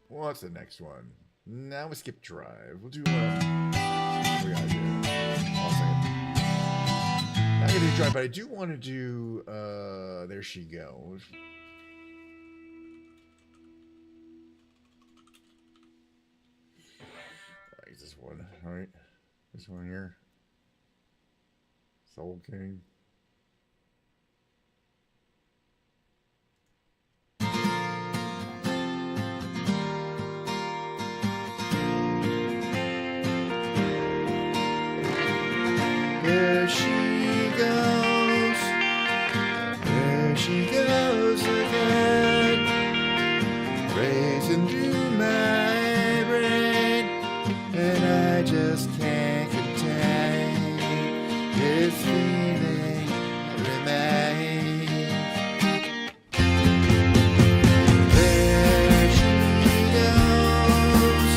What's the next one? Now we skip drive. We'll do. What we gotta do? I'll say it. Not gonna do drive, but I do want to do. There she goes. This one, all right? This one here. Soul King. There she goes. There she goes again. Racing through my brain. And I just can't contain this feeling that remains. There she goes.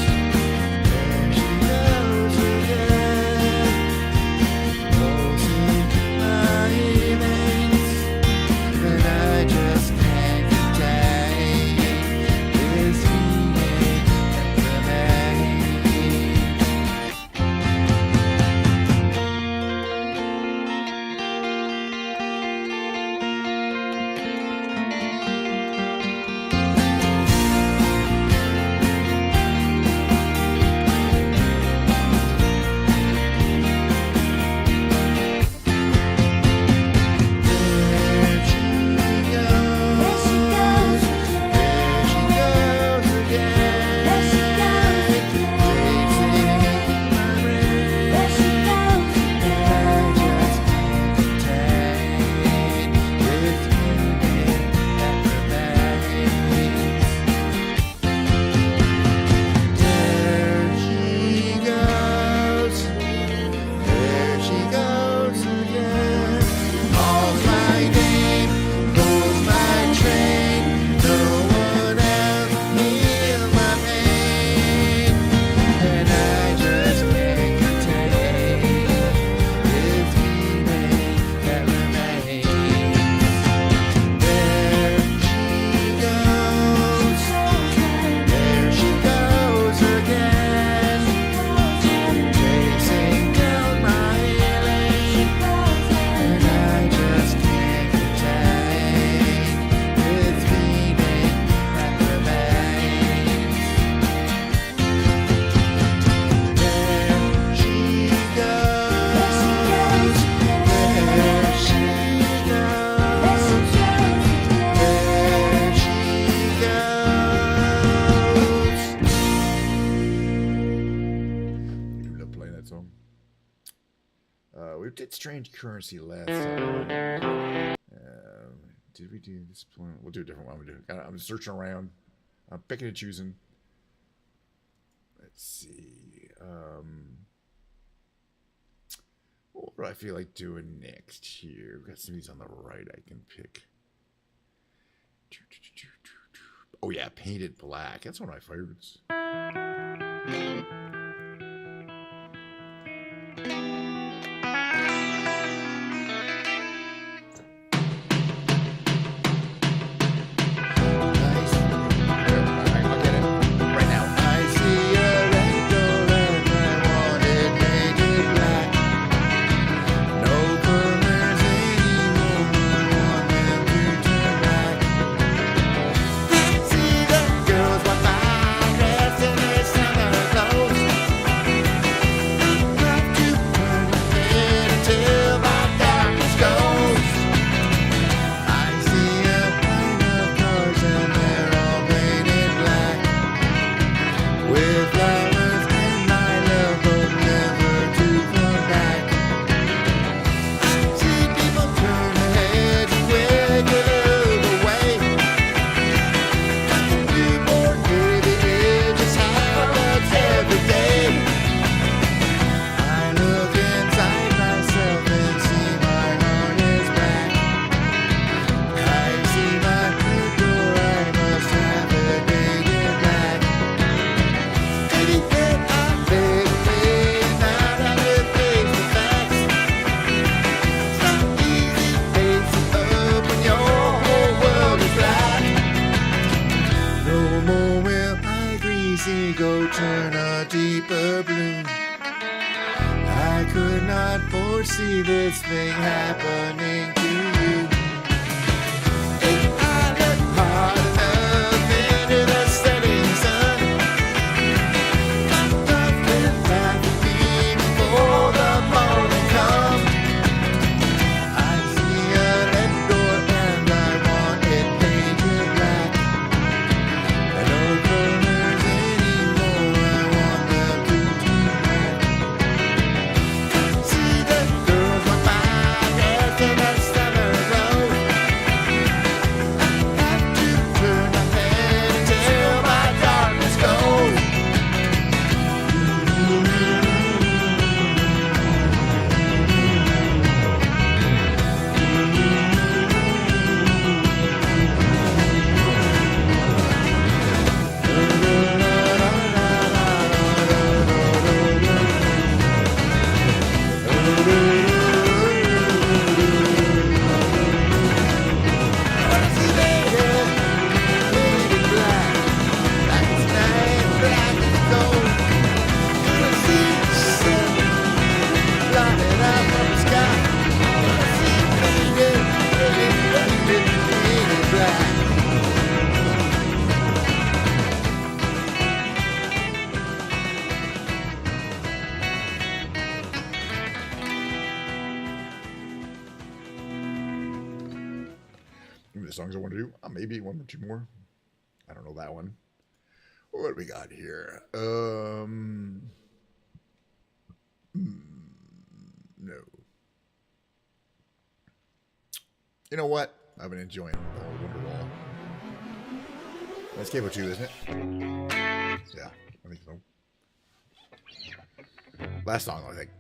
There she goes again. Closing my veins. And I just can't contain this feeling that remains. There she goes. There she goes again. Racing my brain. And I just can't contain this feeling that remains. There she goes. There she goes again. Calls my name, pulls my train. No one else heals my pain, and I just can't contain this feeling that remains. There she goes. There she goes again. Chasing down my lane, and I just can't contain this feeling that remains. There she goes. There she goes. You love playing that song. We did Strange Currency last time. Did we do this one? We'll do a different one. I'm searching around. I'm picking and choosing. Let's see. What do I feel like doing next here? We've got some of these on the right I can pick. Oh yeah, Painted Black. That's one of my favorites. I'll get it right now. I see a rainbow and I want it painted black. No colors anymore, want them to turn black. See the girls walk by dressed in their summer clothes. sea go turn a deeper blue. I could not foresee this thing happening to you. If I look hard enough into the setting sun, nothing left to be before the morning comes. I see a red door and I want it painted black. I don't colors anymore, I want them to be black. See the girls went by, dressed in a summer robe. I have to turn my head until my darkness goes. Maybe the songs I want to do. Maybe one or two more. I don't know that one. What do we got here? No. You know what? I've been enjoying the whole Wonderwall. That's Cable 2, isn't it? Yeah, I think so. Last song, I think.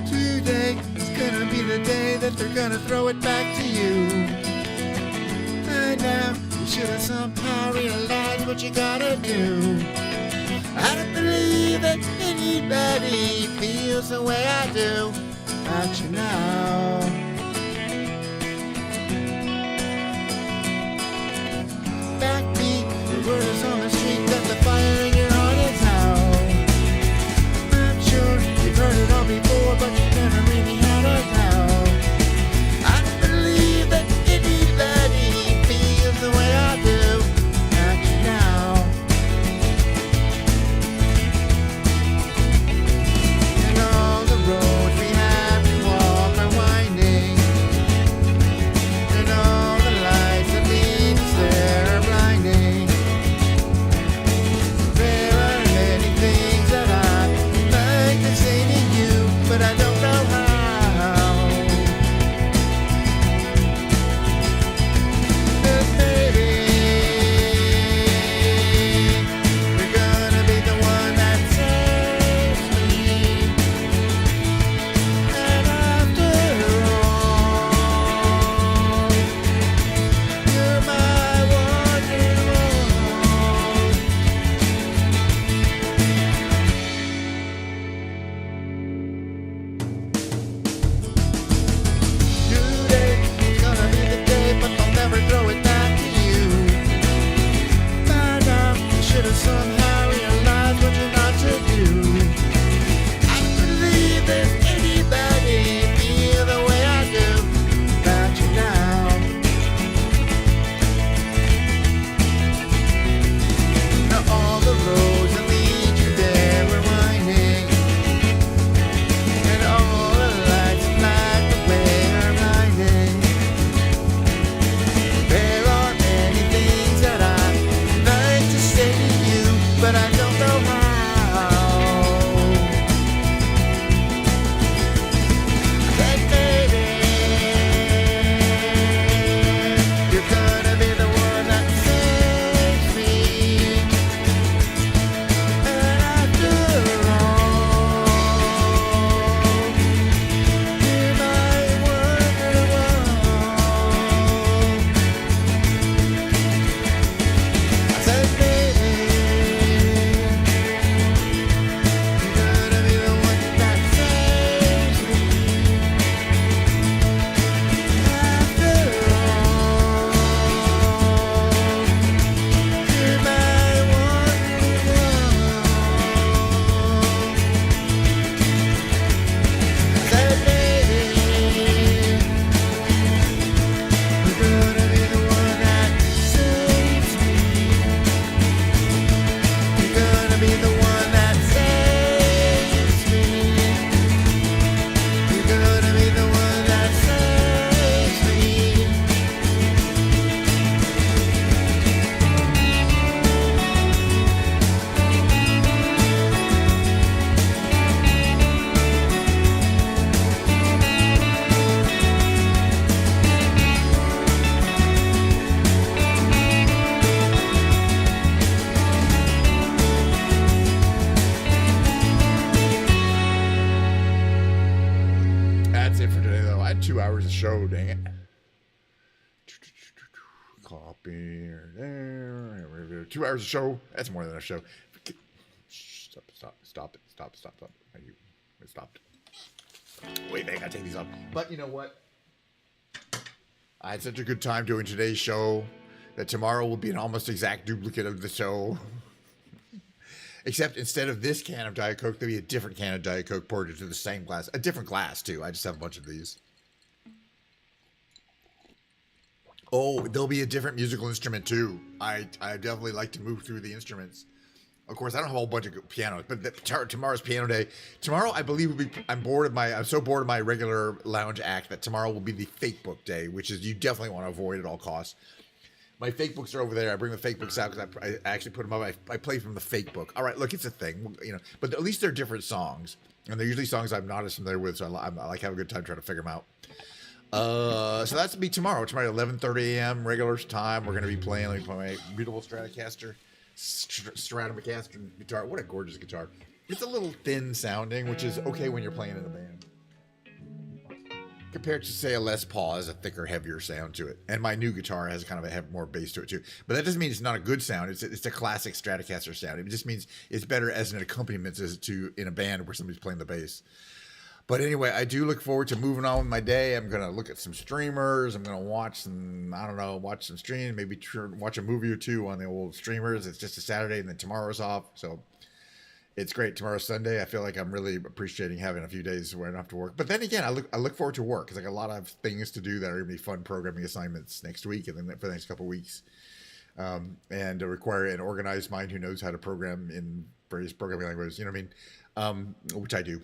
Today is gonna be the day that they're gonna throw it back to you. And now you should have somehow realized what you gotta do. I don't believe that anybody feels the way I do about you now. Backbeat, the word is on the street that the fire in your heart is out. I'm sure you've heard it all before, but you never really had a doubt. I don't believe that anybody feels the way I do about you now. And all the roads we have to walk are winding. for today, though. I had 2 hours of show, dang it. Copy there. 2 hours of show. That's more than a show. Stop it. It stopped. Wait, I gotta take these off. But you know what? I had such a good time doing today's show that tomorrow will be an almost exact duplicate of the show. Except instead of this can of Diet Coke, there'll be a different can of Diet Coke poured into the same glass. A different glass, too. I just have a bunch of these. Oh, there'll be a different musical instrument, too. I definitely like to move through the instruments. Of course, I don't have a whole bunch of pianos, but tomorrow's piano day. Tomorrow, I believe, will be. I'm so bored of my regular lounge act that tomorrow will be the fake book day, which is you definitely want to avoid at all costs. My fake books are over there. I bring the fake books out because I actually put them up. I play from the fake book. All right, look, it's a thing, you know. But at least they're different songs, and they're usually songs I'm not as familiar with, so I like having a good time trying to figure them out. So that's to be tomorrow. Tomorrow at 11:30 a.m. regular time. We're gonna be playing. Let me play my beautiful Stratocaster, Stratocaster guitar. What a gorgeous guitar! It's a little thin sounding, which is okay when you're playing in a band. Compared to, say, a Les Paul has a thicker, heavier sound to it. And my new guitar has kind of a more bass to it, too. But that doesn't mean it's not a good sound. It's a classic Stratocaster sound. It just means it's better as an accompaniment in a band where somebody's playing the bass. But anyway, I do look forward to moving on with my day. I'm going to look at some streamers. I'm going to watch some streams, maybe watch a movie or two on the old streamers. It's just a Saturday, and then tomorrow's off. So it's great. Tomorrow's Sunday. I feel like I'm really appreciating having a few days where I don't have to work. But then again, I look forward to work because I got a lot of things to do that are going to be fun programming assignments next week and then for the next couple of weeks. And require an organized mind who knows how to program in various programming languages. You know what I mean? Which I do.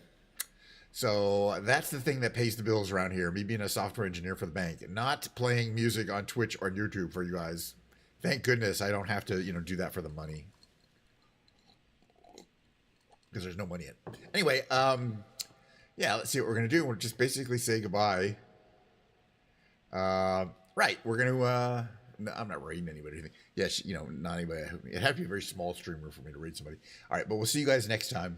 So that's the thing that pays the bills around here. Me being a software engineer for the bank, not playing music on Twitch or YouTube for you guys. Thank goodness I don't have to, do that for the money. Because there's no money in it. Anyway, yeah, let's see what we're going to do. We'll just basically say goodbye. Right, we're going to, no, I'm not rating anybody or anything. Yes, not anybody. It had to be a very small streamer for me to rate somebody. All right, but we'll see you guys next time.